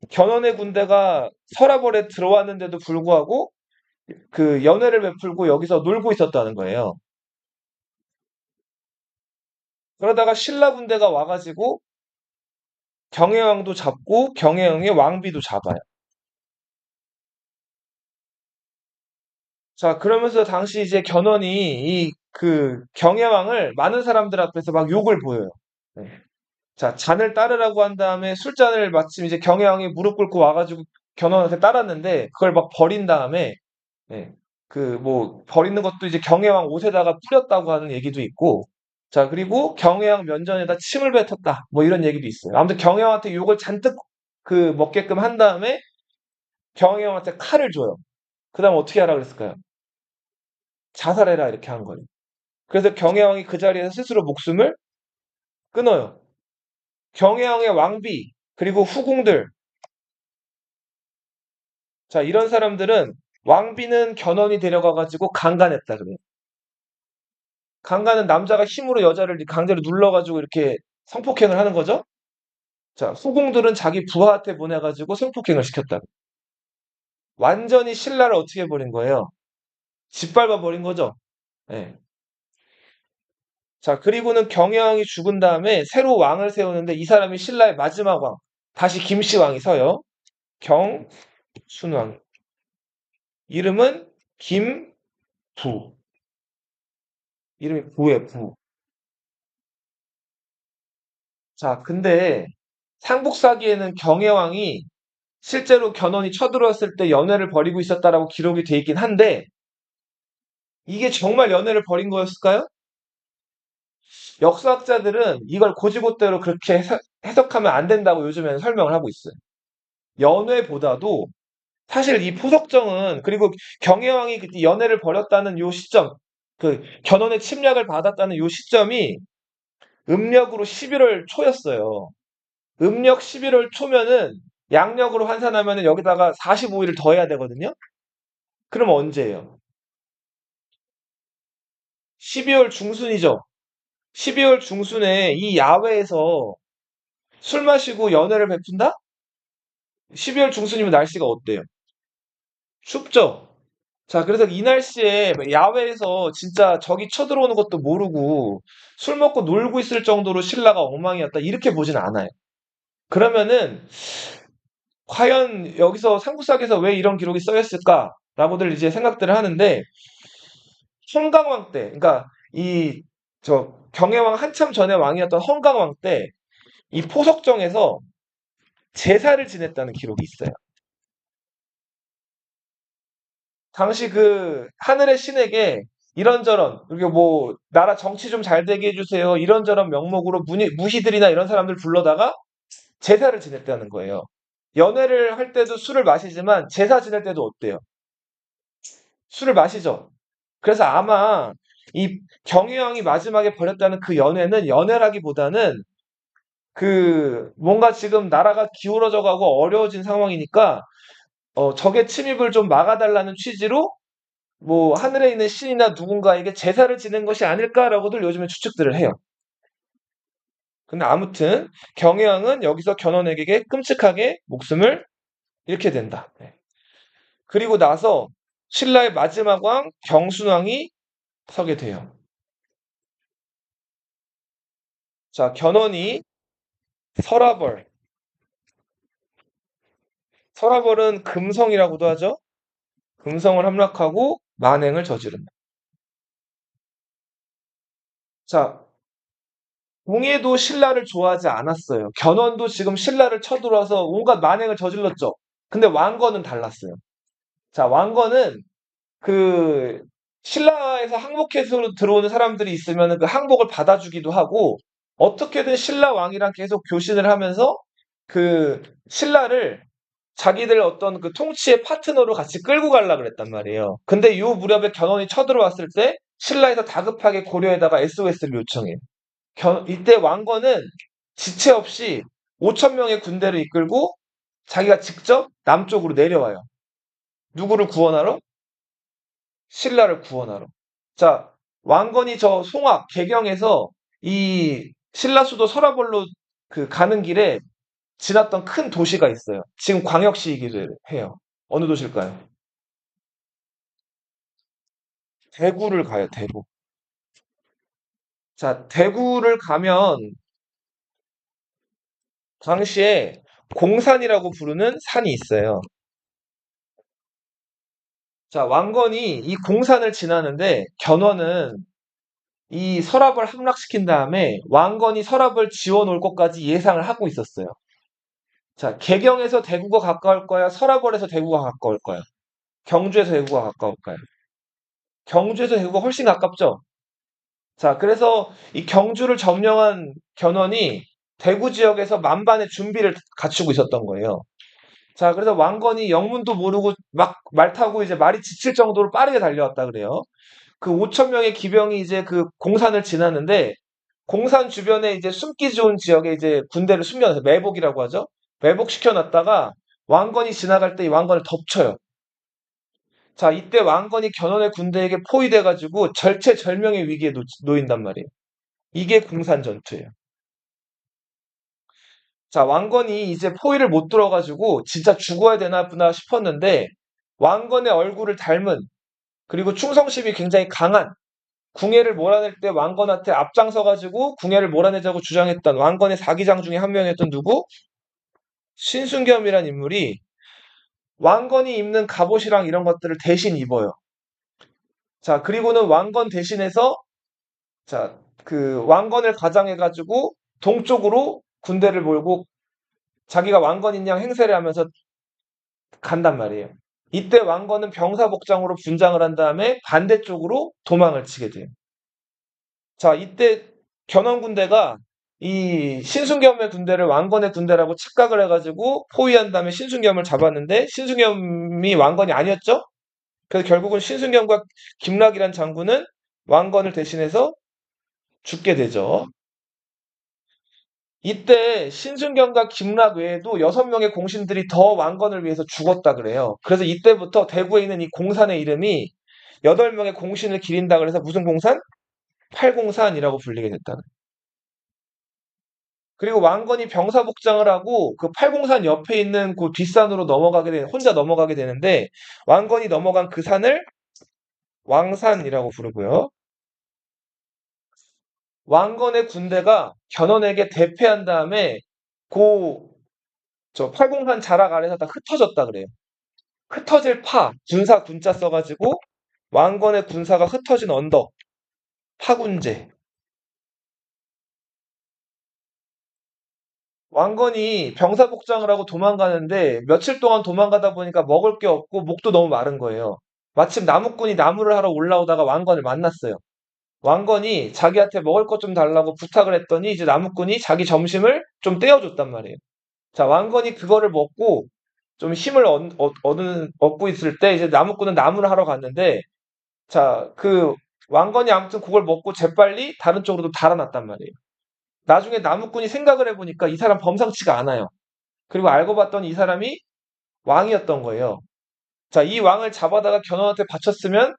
견훤의 군대가 서라벌에 들어왔는데도 불구하고 그 연회를 베풀고 여기서 놀고 있었다는 거예요. 그러다가 신라 군대가 와가지고 경혜왕도 잡고 경혜왕의 왕비도 잡아요. 자, 그러면서 당시 이제 견훤이 이 그 경혜왕을 많은 사람들 앞에서 막 욕을 보여요. 네. 자, 잔을 따르라고 한 다음에 술잔을 마침 이제 경혜왕이 무릎 꿇고 와가지고 견훤한테 따랐는데 그걸 막 버린 다음에 네. 그 뭐 버리는 것도 이제 경혜왕 옷에다가 뿌렸다고 하는 얘기도 있고 자, 그리고 경혜왕 면전에다 침을 뱉었다. 뭐 이런 얘기도 있어요. 아무튼 경혜왕한테 욕을 잔뜩 그 먹게끔 한 다음에 경혜왕한테 칼을 줘요. 그다음 어떻게 하라 그랬을까요? 자살해라 이렇게 한 거예요. 그래서 경혜왕이 그 자리에서 스스로 목숨을 끊어요. 경혜왕의 왕비 그리고 후궁들 자, 이런 사람들은 왕비는 견훤이 데려가 가지고 강간했다 그래요. 강간은 남자가 힘으로 여자를 강제로 눌러가지고 이렇게 성폭행을 하는 거죠. 자, 후궁들은 자기 부하한테 보내가지고 성폭행을 시켰다. 완전히 신라를 어떻게 해버린 거예요? 짓밟아 버린 거죠. 예. 자, 그리고는 경혜왕이 죽은 다음에 새로 왕을 세우는데 이 사람이 신라의 마지막 왕. 다시 김씨왕이 서요. 경순왕. 이름은 김부. 이름이 부예요, 부. 자, 근데 상북사기에는 경혜왕이 실제로 견훤이 쳐들어왔을 때 연애를 벌이고 있었다라고 기록이 돼 있긴 한데 이게 정말 연애를 벌인 거였을까요? 역사학자들은 이걸 고지고대로 그렇게 해석하면 안 된다고 요즘에는 설명을 하고 있어요. 연애보다도 사실 이 포석정은 그리고 경혜왕이 그때 연애를 벌였다는 요 시점, 그 견훤의 침략을 받았다는 요 시점이 음력으로 11월 초였어요. 음력 11월 초면은 양력으로 환산하면은 여기다가 45일을 더해야 되거든요. 그럼 언제예요? 12월 중순이죠. 12월 중순에 이 야외에서 술 마시고 연애를 베푼다? 12월 중순이면 날씨가 어때요? 춥죠? 자, 그래서 이 날씨에 야외에서 진짜 적이 쳐들어오는 것도 모르고 술 먹고 놀고 있을 정도로 신라가 엉망이었다. 이렇게 보진 않아요. 그러면은 과연 여기서 삼국사기에서 왜 이런 기록이 써있을까라고들 이제 생각들을 하는데 헌강왕 때, 그러니까 이 저 경혜왕 한참 전에 왕이었던 헌강왕 때 이 포석정에서 제사를 지냈다는 기록이 있어요. 당시 그 하늘의 신에게 이런저런, 그리고 뭐, 나라 정치 좀 잘 되게 해주세요. 이런저런 명목으로 무희들이나 이런 사람들 불러다가 제사를 지냈다는 거예요. 연애를 할 때도 술을 마시지만 제사 지낼 때도 어때요? 술을 마시죠. 그래서 아마 이 경혜왕이 마지막에 벌였다는 그 연애는 연애라기보다는 그 뭔가 지금 나라가 기울어져 가고 어려워진 상황이니까 적의 침입을 좀 막아달라는 취지로 뭐 하늘에 있는 신이나 누군가에게 제사를 지낸 것이 아닐까라고들 요즘에 추측들을 해요. 근데 아무튼 경혜왕은 여기서 견훤에게 끔찍하게 목숨을 잃게 된다. 네. 그리고 나서 신라의 마지막 왕 경순왕이 서게 돼요. 자, 견훤이 서라벌. 서라벌은 금성이라고도 하죠. 금성을 함락하고 만행을 저지른다. 자, 공예도 신라를 좋아하지 않았어요. 견훤도 지금 신라를 쳐들어와서 온갖 만행을 저질렀죠. 근데 왕건은 달랐어요. 자, 왕건은 그 신라에서 항복해서 들어오는 사람들이 있으면 그 항복을 받아주기도 하고 어떻게든 신라 왕이랑 계속 교신을 하면서 그 신라를 자기들 어떤 그 통치의 파트너로 같이 끌고 가려고 그랬단 말이에요. 근데 요 무렵에 견훤이 쳐들어왔을 때 신라에서 다급하게 고려에다가 SOS를 요청해요. 이때 왕건은 지체 없이 5천 명의 군대를 이끌고 자기가 직접 남쪽으로 내려와요. 누구를 구원하러? 신라를 구원하러. 자, 왕건이 저 송악, 개경에서 이 신라 수도 서라벌로 그 가는 길에 지났던 큰 도시가 있어요. 지금 광역시이기도 해요. 어느 도시일까요? 대구를 가요, 대구. 자, 대구를 가면 당시에 공산이라고 부르는 산이 있어요. 자, 왕건이 이 공산을 지나는데 견훤은 이 서랍을 함락시킨 다음에 왕건이 서랍을 지워놓을 것까지 예상을 하고 있었어요. 자, 개경에서 대구가 가까울 거야? 서라벌에서 대구가 가까울 거야? 경주에서 대구가 가까울까요? 경주에서 대구가 훨씬 가깝죠? 자, 그래서 이 경주를 점령한 견훤이 대구 지역에서 만반의 준비를 갖추고 있었던 거예요. 자, 그래서 왕건이 영문도 모르고 막 말 타고 이제 말이 지칠 정도로 빠르게 달려왔다 그래요. 그 5천 명의 기병이 이제 그 공산을 지나는데 공산 주변에 이제 숨기 좋은 지역에 이제 군대를 숨겨놔서 매복이라고 하죠. 매복시켜 놨다가 왕건이 지나갈 때 이 왕건을 덮쳐요. 자, 이때 왕건이 견훤의 군대에게 포위돼가지고 절체절명의 위기에 놓인단 말이에요. 이게 공산 전투예요. 자, 왕건이 이제 포위를 못 들어가지고 진짜 죽어야 되나 보다 싶었는데 왕건의 얼굴을 닮은 그리고 충성심이 굉장히 강한 궁예를 몰아낼 때 왕건한테 앞장서가지고 궁예를 몰아내자고 주장했던 왕건의 사기장 중에 한 명이었던 누구? 신순겸이란 인물이 왕건이 입는 갑옷이랑 이런 것들을 대신 입어요. 자, 그리고는 왕건 대신해서 자, 그 왕건을 가장해가지고 동쪽으로 군대를 몰고 자기가 왕건인 양 행세를 하면서 간단 말이에요. 이때 왕건은 병사복장으로 분장을 한 다음에 반대쪽으로 도망을 치게 돼요. 자, 이때 견훤 군대가 이 신순겸의 군대를 왕건의 군대라고 착각을 해가지고 포위한 다음에 신순겸을 잡았는데 신순겸이 왕건이 아니었죠? 그래서 결국은 신순겸과 김락이란 장군은 왕건을 대신해서 죽게 되죠. 이때 신순겸과 김락 외에도 6명의 공신들이 더 왕건을 위해서 죽었다 그래요. 그래서 이때부터 대구에 있는 이 공산의 이름이 8명의 공신을 기린다 그래서 무슨 공산? 팔공산이라고 불리게 됐다. 그리고 왕건이 병사 복장을 하고 그 팔공산 옆에 있는 그 뒷산으로 혼자 넘어가게 되는데 왕건이 넘어간 그 산을 왕산이라고 부르고요. 왕건의 군대가 견훤에게 대패한 다음에 그 저 팔공산 자락 아래서 다 흩어졌다 그래요. 흩어질 군사 군자 써가지고 왕건의 군사가 흩어진 언덕, 파군제. 왕건이 병사 복장을 하고 도망가는데 며칠 동안 도망가다 보니까 먹을 게 없고 목도 너무 마른 거예요. 마침 나무꾼이 나무를 하러 올라오다가 왕건을 만났어요. 왕건이 자기한테 먹을 것 좀 달라고 부탁을 했더니 이제 나무꾼이 자기 점심을 좀 떼어줬단 말이에요. 자, 왕건이 그거를 먹고 좀 힘을 얻고 있을 때 이제 나무꾼은 나무를 하러 갔는데 자, 그 왕건이 아무튼 그걸 먹고 재빨리 다른 쪽으로 또 달아났단 말이에요. 나중에 나무꾼이 생각을 해보니까 이 사람 범상치가 않아요. 그리고 알고 봤더니 이 사람이 왕이었던 거예요. 자, 이 왕을 잡아다가 견훤한테 바쳤으면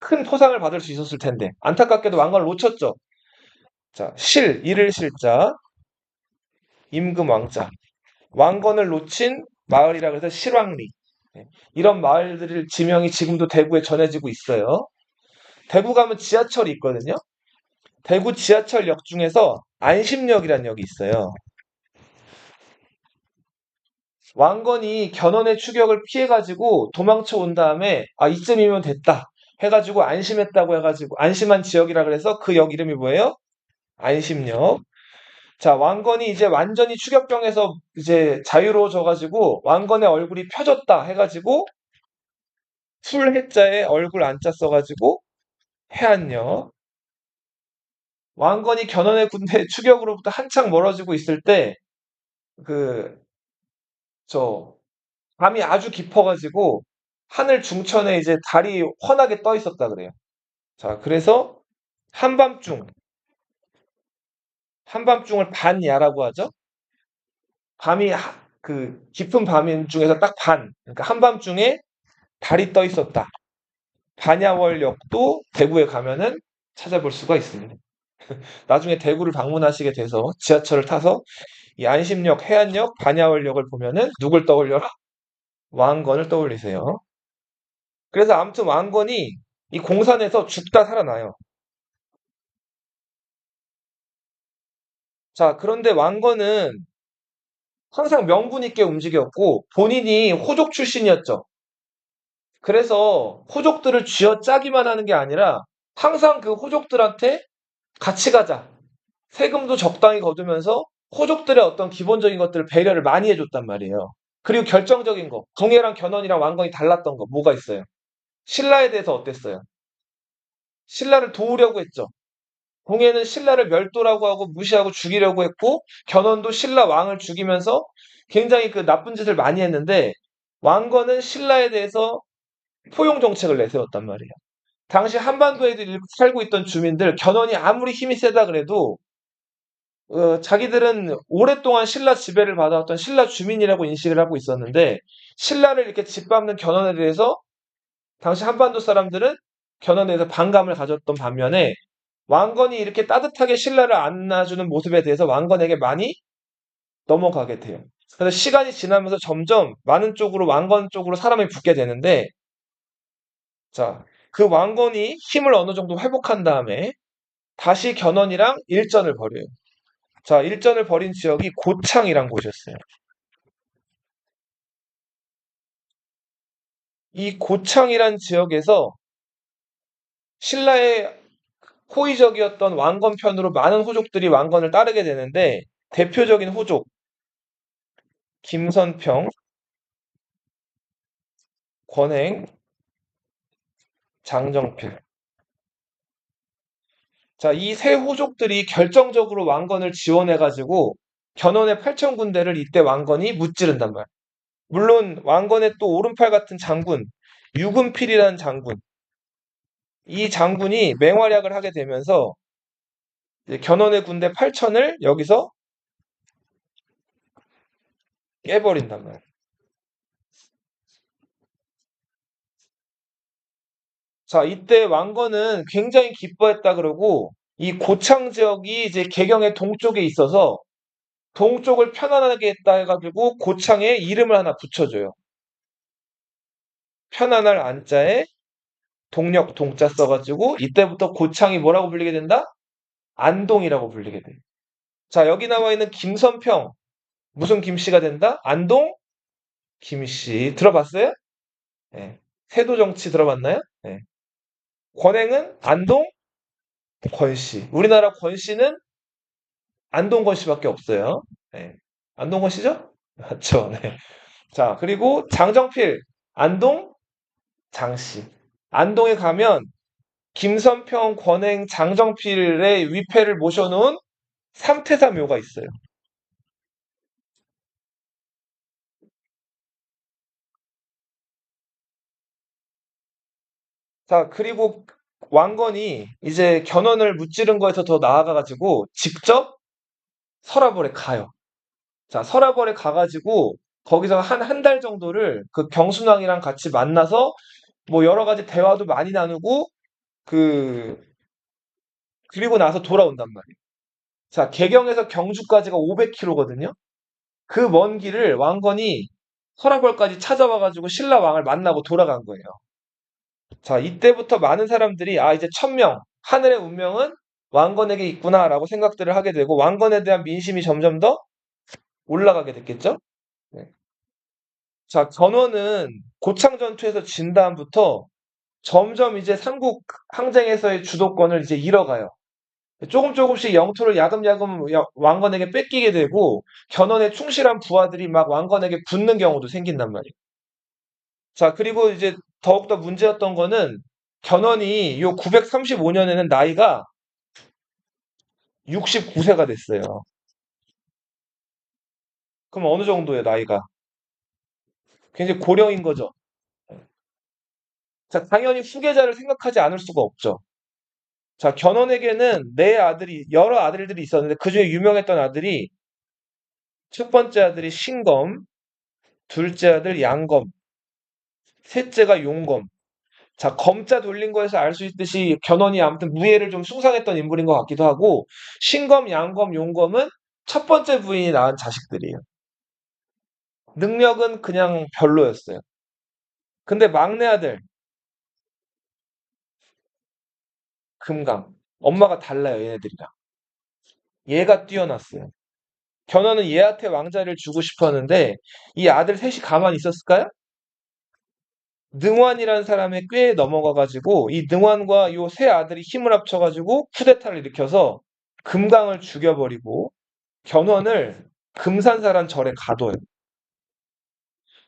큰 포상을 받을 수 있었을 텐데 안타깝게도 왕건을 놓쳤죠. 자, 잃을 실자, 임금 왕자. 왕건을 놓친 마을이라 그래서 실왕리. 네, 이런 마을들 지명이 지금도 대구에 전해지고 있어요. 대구 가면 지하철이 있거든요. 대구 지하철역 중에서 안심역이라는 역이 있어요. 왕건이 견훤의 추격을 피해가지고 도망쳐 온 다음에 아 이쯤이면 됐다 해가지고 안심했다고 해가지고 안심한 지역이라 그래서 그 역 이름이 뭐예요? 안심역. 자, 왕건이 이제 완전히 추격병에서 이제 자유로워져가지고 왕건의 얼굴이 펴졌다 해가지고 풀해자에 얼굴 안자 써가지고 해안역. 왕건이 견훤의 군대 추격으로부터 한창 멀어지고 있을 때 그 저 밤이 아주 깊어가지고 하늘 중천에 이제 달이 환하게 떠 있었다 그래요. 자, 그래서 한밤중, 한밤중을 반야라고 하죠. 밤이 그 깊은 밤 중에서 딱 반, 그러니까 한밤중에 달이 떠 있었다. 반야월역도 대구에 가면은 찾아볼 수가 있습니다. 나중에 대구를 방문하시게 돼서 지하철을 타서 이 안심역, 해안역, 반야월역을 보면은 누굴 떠올려라? 왕건을 떠올리세요. 그래서 아무튼 왕건이 이 공산에서 죽다 살아나요. 자, 그런데 왕건은 항상 명분 있게 움직였고 본인이 호족 출신이었죠. 그래서 호족들을 쥐어짜기만 하는 게 아니라 항상 그 호족들한테 같이 가자. 세금도 적당히 거두면서 호족들의 어떤 기본적인 것들을 배려를 많이 해줬단 말이에요. 그리고 결정적인 거, 궁예랑 견훤이랑 왕건이 달랐던 거 뭐가 있어요? 신라에 대해서 어땠어요? 신라를 도우려고 했죠. 궁예는 신라를 멸도라고 하고 무시하고 죽이려고 했고 견훤도 신라 왕을 죽이면서 굉장히 그 나쁜 짓을 많이 했는데 왕건은 신라에 대해서 포용 정책을 내세웠단 말이에요. 당시 한반도에 살고 있던 주민들 견훤이 아무리 힘이 세다 그래도 자기들은 오랫동안 신라 지배를 받아왔던 신라 주민이라고 인식을 하고 있었는데 신라를 이렇게 짓밟는 견훤에 대해서 당시 한반도 사람들은 견훤에 대해서 반감을 가졌던 반면에 왕건이 이렇게 따뜻하게 신라를 안아주는 모습에 대해서 왕건에게 많이 넘어가게 돼요. 그래서 시간이 지나면서 점점 많은 쪽으로 왕건 쪽으로 사람이 붙게 되는데 자, 그 왕건이 힘을 어느 정도 회복한 다음에 다시 견훤이랑 일전을 벌여요. 자, 일전을 벌인 지역이 고창이란 곳이었어요. 이 고창이란 지역에서 신라의 호의적이었던 왕건 편으로 많은 호족들이 왕건을 따르게 되는데 대표적인 호족 김선평, 권행, 장정필. 자, 이 세 호족들이 결정적으로 왕건을 지원해가지고 견훤의 8,000군대를 이때 왕건이 무찌른단 말이에요. 물론 왕건의 또 오른팔 같은 장군 유금필이라는 장군 이 장군이 맹활약을 하게 되면서 이제 견훤의 군대 8천을 여기서 깨버린단 말이에요. 자, 이때 왕건은 굉장히 기뻐했다 그러고 이 고창 지역이 이제 개경의 동쪽에 있어서 동쪽을 편안하게 했다 해가지고 고창에 이름을 하나 붙여줘요. 편안할 안자에 동력 동자 써가지고 이때부터 고창이 뭐라고 불리게 된다? 안동이라고 불리게 돼요. 자, 여기 나와 있는 김선평 무슨 김씨가 된다? 안동 김씨 들어봤어요? 네. 세도 정치 들어봤나요? 네. 권행은 안동 권씨. 우리나라 권씨는 안동권 씨밖에 없어요. 네. 안동권 씨죠? 맞죠. 네. 자, 그리고 장정필, 안동 장씨. 안동에 가면 김선평, 권행, 장정필의 위패를 모셔놓은 삼태사 묘가 있어요. 자, 그리고 왕건이 이제 견훤을 무찌른 거에서 더 나아가가지고 직접 서라벌에 가요. 자, 서라벌에 가가지고 거기서 한 달 정도를 그 경순왕이랑 같이 만나서 뭐 여러 가지 대화도 많이 나누고 그 그리고 나서 돌아온단 말이에요. 자, 개경에서 경주까지가 500km거든요. 그 먼 길을 왕건이 서라벌까지 찾아와가지고 신라 왕을 만나고 돌아간 거예요. 자, 이때부터 많은 사람들이 아, 이제 천명, 하늘의 운명은 왕건에게 있구나라고 생각들을 하게 되고 왕건에 대한 민심이 점점 더 올라가게 됐겠죠? 네. 자, 전원은 고창 전투에서 진 다음부터 점점 이제 삼국 항쟁에서의 주도권을 이제 잃어가요. 조금씩 영토를 야금야금 왕건에게 뺏기게 되고 견훤에 충실한 부하들이 막 왕건에게 붙는 경우도 생긴단 말이에요. 자, 그리고 이제 더욱더 문제였던 거는 견훤이 요 935년에는 나이가 69세가 됐어요. 그럼 어느 정도예요, 나이가? 굉장히 고령인 거죠. 자, 당연히 후계자를 생각하지 않을 수가 없죠. 자, 견훤에게는 여러 아들들이 있었는데 그중에 유명했던 아들이 첫 번째 아들이 신검, 둘째 아들 양검, 셋째가 용검. 자, 검자 돌린 거에서 알 수 있듯이 견훤이 아무튼 무예를 좀 숭상했던 인물인 것 같기도 하고 신검, 양검, 용검은 첫 번째 부인이 낳은 자식들이에요. 능력은 그냥 별로였어요. 근데 막내 아들 금강 엄마가 달라요 얘네들이랑. 얘가 뛰어났어요. 견훤은 얘한테 왕자를 주고 싶었는데 이 아들 셋이 가만히 있었을까요? 능환이라는 사람의 꾀에 넘어가가지고 이 능환과 요 세 아들이 힘을 합쳐가지고 쿠데타를 일으켜서 금강을 죽여버리고 견훤을 금산사란 절에 가둬요.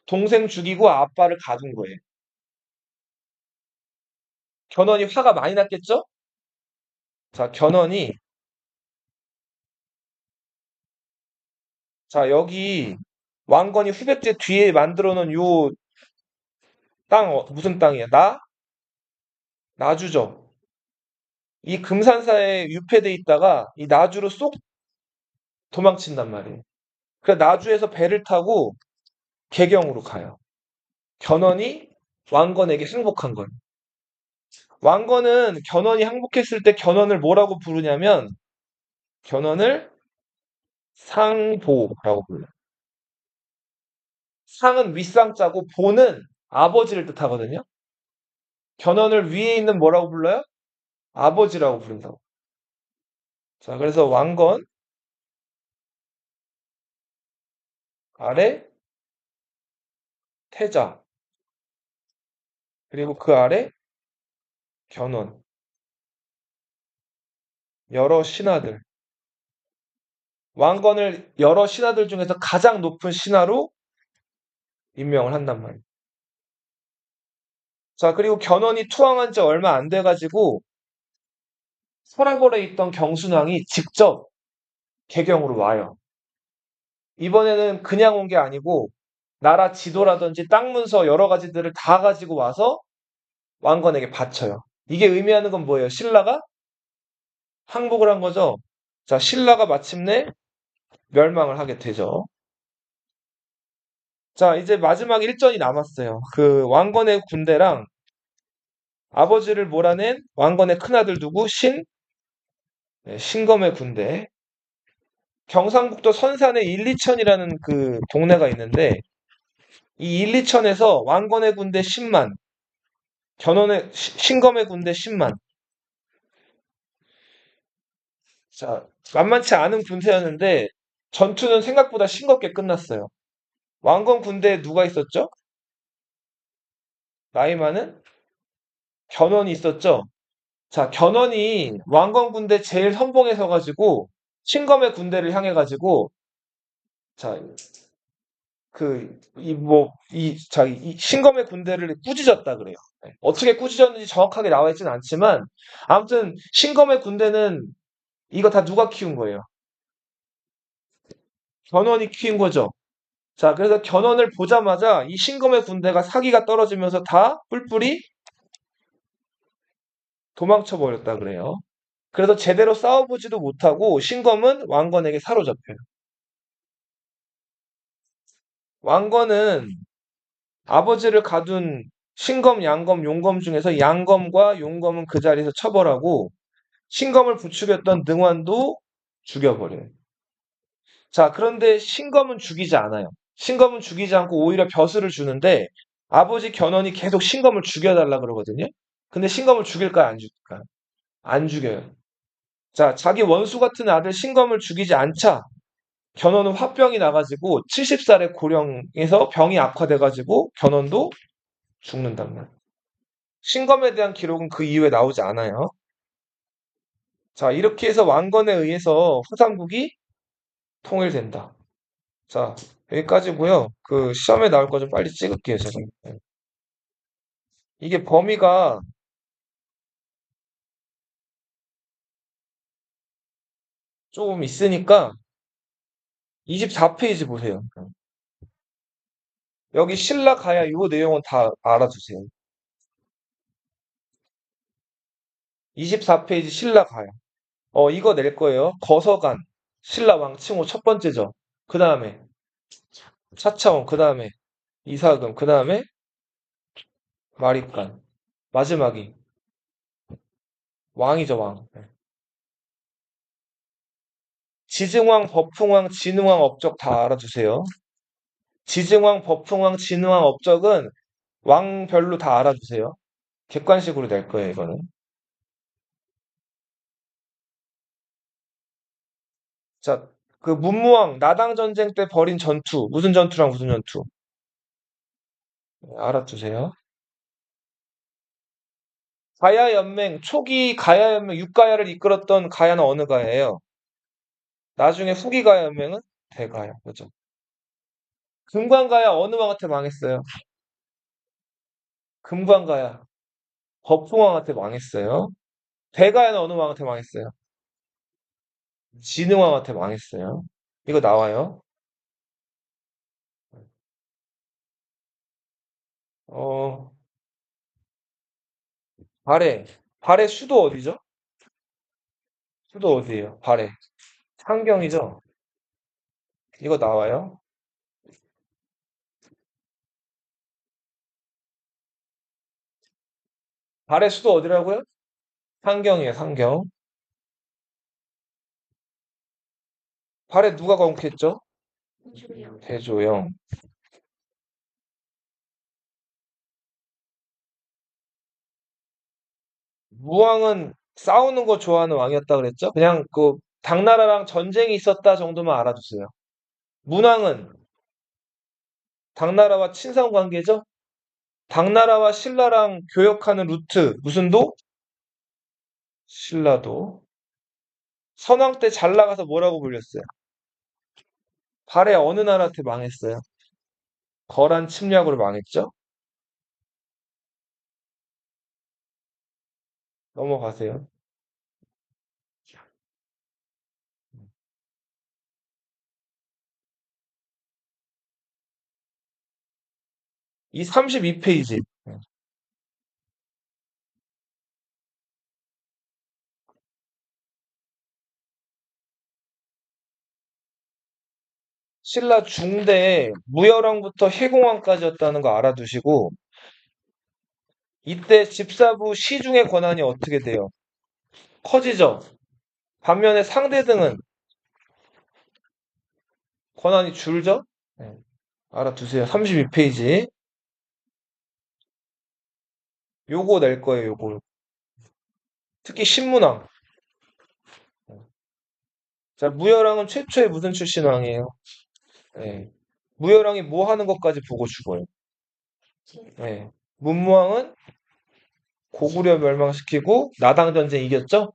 동생 죽이고 아빠를 가둔 거예요. 견훤이 화가 많이 났겠죠? 자, 견훤이 자 여기 왕건이 후백제 뒤에 만들어 놓은 요 땅 무슨 땅이야? 나주죠. 이 금산사에 유폐돼 있다가 이 나주로 쏙 도망친단 말이에요. 그래 나주에서 배를 타고 개경으로 가요. 견훤이 왕건에게 항복한 거예요. 왕건은 견훤이 항복했을 때 견훤을 뭐라고 부르냐면 견훤을 상보라고 불러요. 상은 윗상자고 보는 아버지를 뜻하거든요. 견훤을 위에 있는 뭐라고 불러요? 아버지라고 부른다고. 자, 그래서 왕건 아래 태자 그리고 그 아래 견훤 여러 신하들 왕건을 여러 신하들 중에서 가장 높은 신하로 임명을 한단 말이에요. 자, 그리고 견훤이 투항한 지 얼마 안 돼가지고 서라벌에 있던 경순왕이 직접 개경으로 와요. 이번에는 그냥 온 게 아니고 나라 지도라든지 땅 문서 여러 가지들을 다 가지고 와서 왕건에게 바쳐요. 이게 의미하는 건 뭐예요? 신라가 항복을 한 거죠. 자, 신라가 마침내 멸망을 하게 되죠. 자, 이제 마지막 일전이 남았어요. 그 왕건의 군대랑 아버지를 몰아낸 왕건의 큰아들 누구? 신검의 군대. 경상북도 선산에 일리천이라는 그 동네가 있는데 이 일리천에서 왕건의 군대 10만, 신검의 군대 10만. 자, 만만치 않은 군세였는데 전투는 생각보다 싱겁게 끝났어요. 왕건 군대에 누가 있었죠? 나이 많은 견훤이 있었죠. 자, 견훤이 왕건 군대 제일 선봉에 서가지고 신검의 군대를 향해가지고 자, 이 신검의 군대를 꾸짖었다 그래요. 네. 어떻게 꾸짖었는지 정확하게 나와 있진 않지만, 아무튼, 신검의 군대는 이거 다 누가 키운 거예요? 견훤이 키운 거죠. 자, 그래서 견훤을 보자마자 이 신검의 군대가 사기가 떨어지면서 다 뿔뿔이 도망쳐 버렸다 그래요. 그래서 제대로 싸워보지도 못하고 신검은 왕건에게 사로잡혀요. 왕건은 아버지를 가둔 신검, 양검, 용검 중에서 양검과 용검은 그 자리에서 처벌하고 신검을 부추겼던 능완도 죽여버려요. 자, 그런데 신검은 죽이지 않아요. 신검은 죽이지 않고 오히려 벼슬을 주는데 아버지 견훤이 계속 신검을 죽여달라 그러거든요. 근데 신검을 죽일까요? 안 죽일까요? 안 죽여요. 자, 자기 원수 같은 아들 신검을 죽이지 않자 견훤은 화병이 나가지고 70살의 고령에서 병이 악화돼가지고 견훤도 죽는단 말이에요. 신검에 대한 기록은 그 이후에 나오지 않아요. 자, 이렇게 해서 왕건에 의해서 후삼국이 통일된다. 자, 여기까지고요. 그 시험에 나올 거 좀 빨리 찍을게요, 제가. 네. 이게 범위가 조금 있으니까 24페이지 보세요. 여기 신라 가야 이 내용은 다 알아두세요. 24페이지 신라 가야. 이거 낼 거예요. 거서간, 신라 왕칭호 첫 번째죠. 그 다음에 차차원, 그 다음에 이사금, 그 다음에 마립간. 마지막이 왕이죠, 왕. 네. 지증왕, 법흥왕, 진흥왕 업적 다 알아두세요. 지증왕, 법흥왕, 진흥왕 업적은 왕별로 다 알아두세요. 객관식으로 낼 거예요, 이거는. 자, 그 문무왕, 나당 전쟁 때 벌인 전투, 무슨 전투랑 무슨 전투? 알아두세요. 가야 연맹, 초기 가야 연맹, 육가야를 이끌었던 가야는 어느 가야예요? 나중에 후기 가야 연맹은 대가야. 그죠? 금관가야 어느 왕한테 망했어요? 금관가야 법흥왕한테 망했어요. 대가야는 어느 왕한테 망했어요? 진흥왕한테 망했어요. 이거 나와요. 어, 발해. 발해 수도 어디죠? 수도 어디예요? 발해. 창경이죠? 이거 나와요. 발해 수도 어디라고요? 상경이에요, 상경. 발해 누가 건국했죠? 조용. 대조영. 무왕은 싸우는 거 좋아하는 왕이었다 그랬죠? 그냥 그 당나라랑 전쟁이 있었다 정도만 알아두세요. 문왕은 당나라와 친선 관계죠? 당나라와 신라랑 교역하는 루트 무슨 도? 신라도. 선왕 때 잘 나가서 뭐라고 불렸어요? 발해 어느 나라한테 망했어요? 거란 침략으로 망했죠? 넘어가세요. 이 32페이지. 신라 중대 무열왕부터 해공왕까지였다는 거 알아두시고 이때 집사부 시중의 권한이 어떻게 돼요? 커지죠? 반면에 상대등은 권한이 줄죠? 네, 알아두세요. 32페이지. 요거 낼 거예요, 요거. 특히 신문왕. 자, 무열왕은 최초의 무슨 출신 왕이에요? 네. 무열왕이 뭐 하는 것까지 보고 죽어요. 네. 문무왕은 고구려 멸망시키고 나당 전쟁 이겼죠?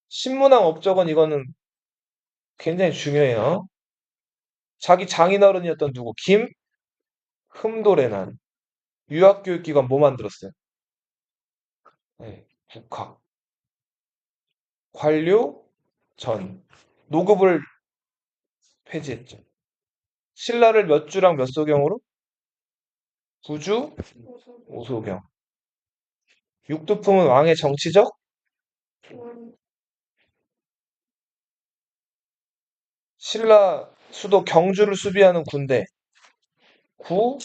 신문왕 업적은 이거는 굉장히 중요해요. 자기 장인어른이었던 누구? 김흠도레난. 유학교육기관 뭐 만들었어요? 네, 국학. 관료 전. 노급을 폐지했죠. 신라를 몇 주랑 몇 소경으로? 구주 오소경. 육두품은 왕의 정치적? 신라 수도 경주를 수비하는 군대. 구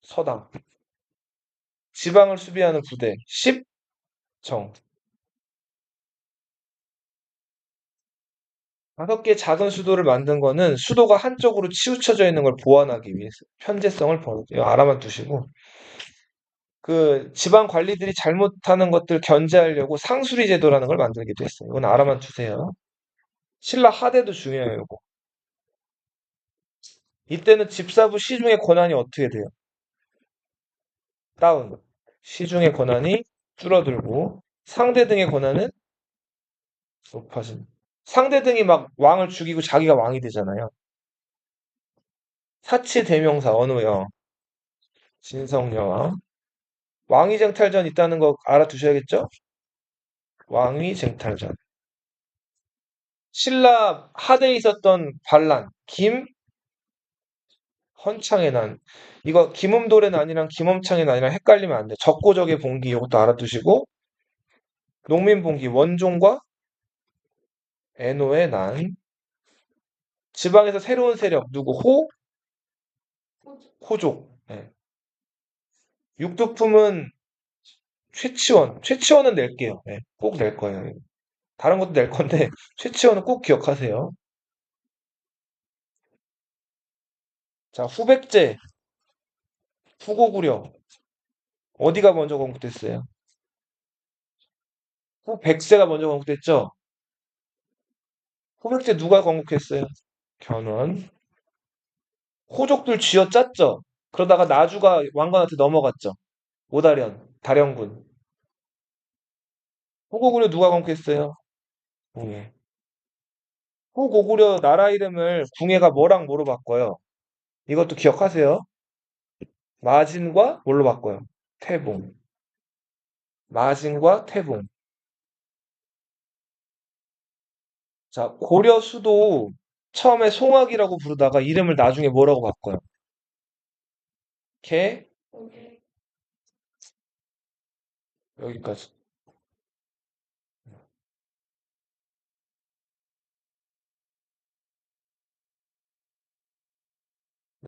서당. 지방을 수비하는 부대. 십정. 5개 작은 수도를 만든 거는 수도가 한쪽으로 치우쳐져 있는 걸 보완하기 위해서 편제성을 버는 이거 알아만 두시고 그 지방 관리들이 잘못하는 것들 견제하려고 상수리 제도라는 걸 만들기도 했어요. 이건 알아만 두세요. 신라 하대도 중요해요. 이거. 이때는 집사부 시중의 권한이 어떻게 돼요? 다운. 시중의 권한이 줄어들고 상대 등의 권한은 높아진. 상대 등이 막 왕을 죽이고 자기가 왕이 되잖아요. 사치 대명사 언어요. 진성여왕. 왕위쟁탈전 있다는 거 알아두셔야겠죠? 왕위쟁탈전. 신라 하대에 있었던 반란, 김헌창의 난. 이거 김음돌의 난이랑 김엄창의 난이랑 헷갈리면 안 돼. 적고적의 봉기 이것도 알아두시고 농민봉기 원종과 애노의 난. 지방에서 새로운 세력 누구? 호족. 네. 육두품은 최치원. 최치원은 낼게요. 네, 꼭 낼 거예요. 다른 것도 낼 건데 최치원은 꼭 기억하세요. 자, 후백제, 후고구려. 어디가 먼저 건국됐어요? 후백제가 먼저 건국됐죠? 후백제 누가 건국했어요? 견훤. 호족들 쥐어짰죠? 그러다가 나주가 왕건한테 넘어갔죠? 오다련, 다령군. 후고구려 누가 건국했어요? 궁예. 후고구려 나라 이름을 궁예가 뭐랑 뭐로 바꿔요? 이것도 기억하세요. 마진과 뭘로 바꿔요? 태봉. 마진과 태봉. 자, 고려 수도 처음에 송악이라고 부르다가 이름을 나중에 뭐라고 바꿔요? 개, 여기까지.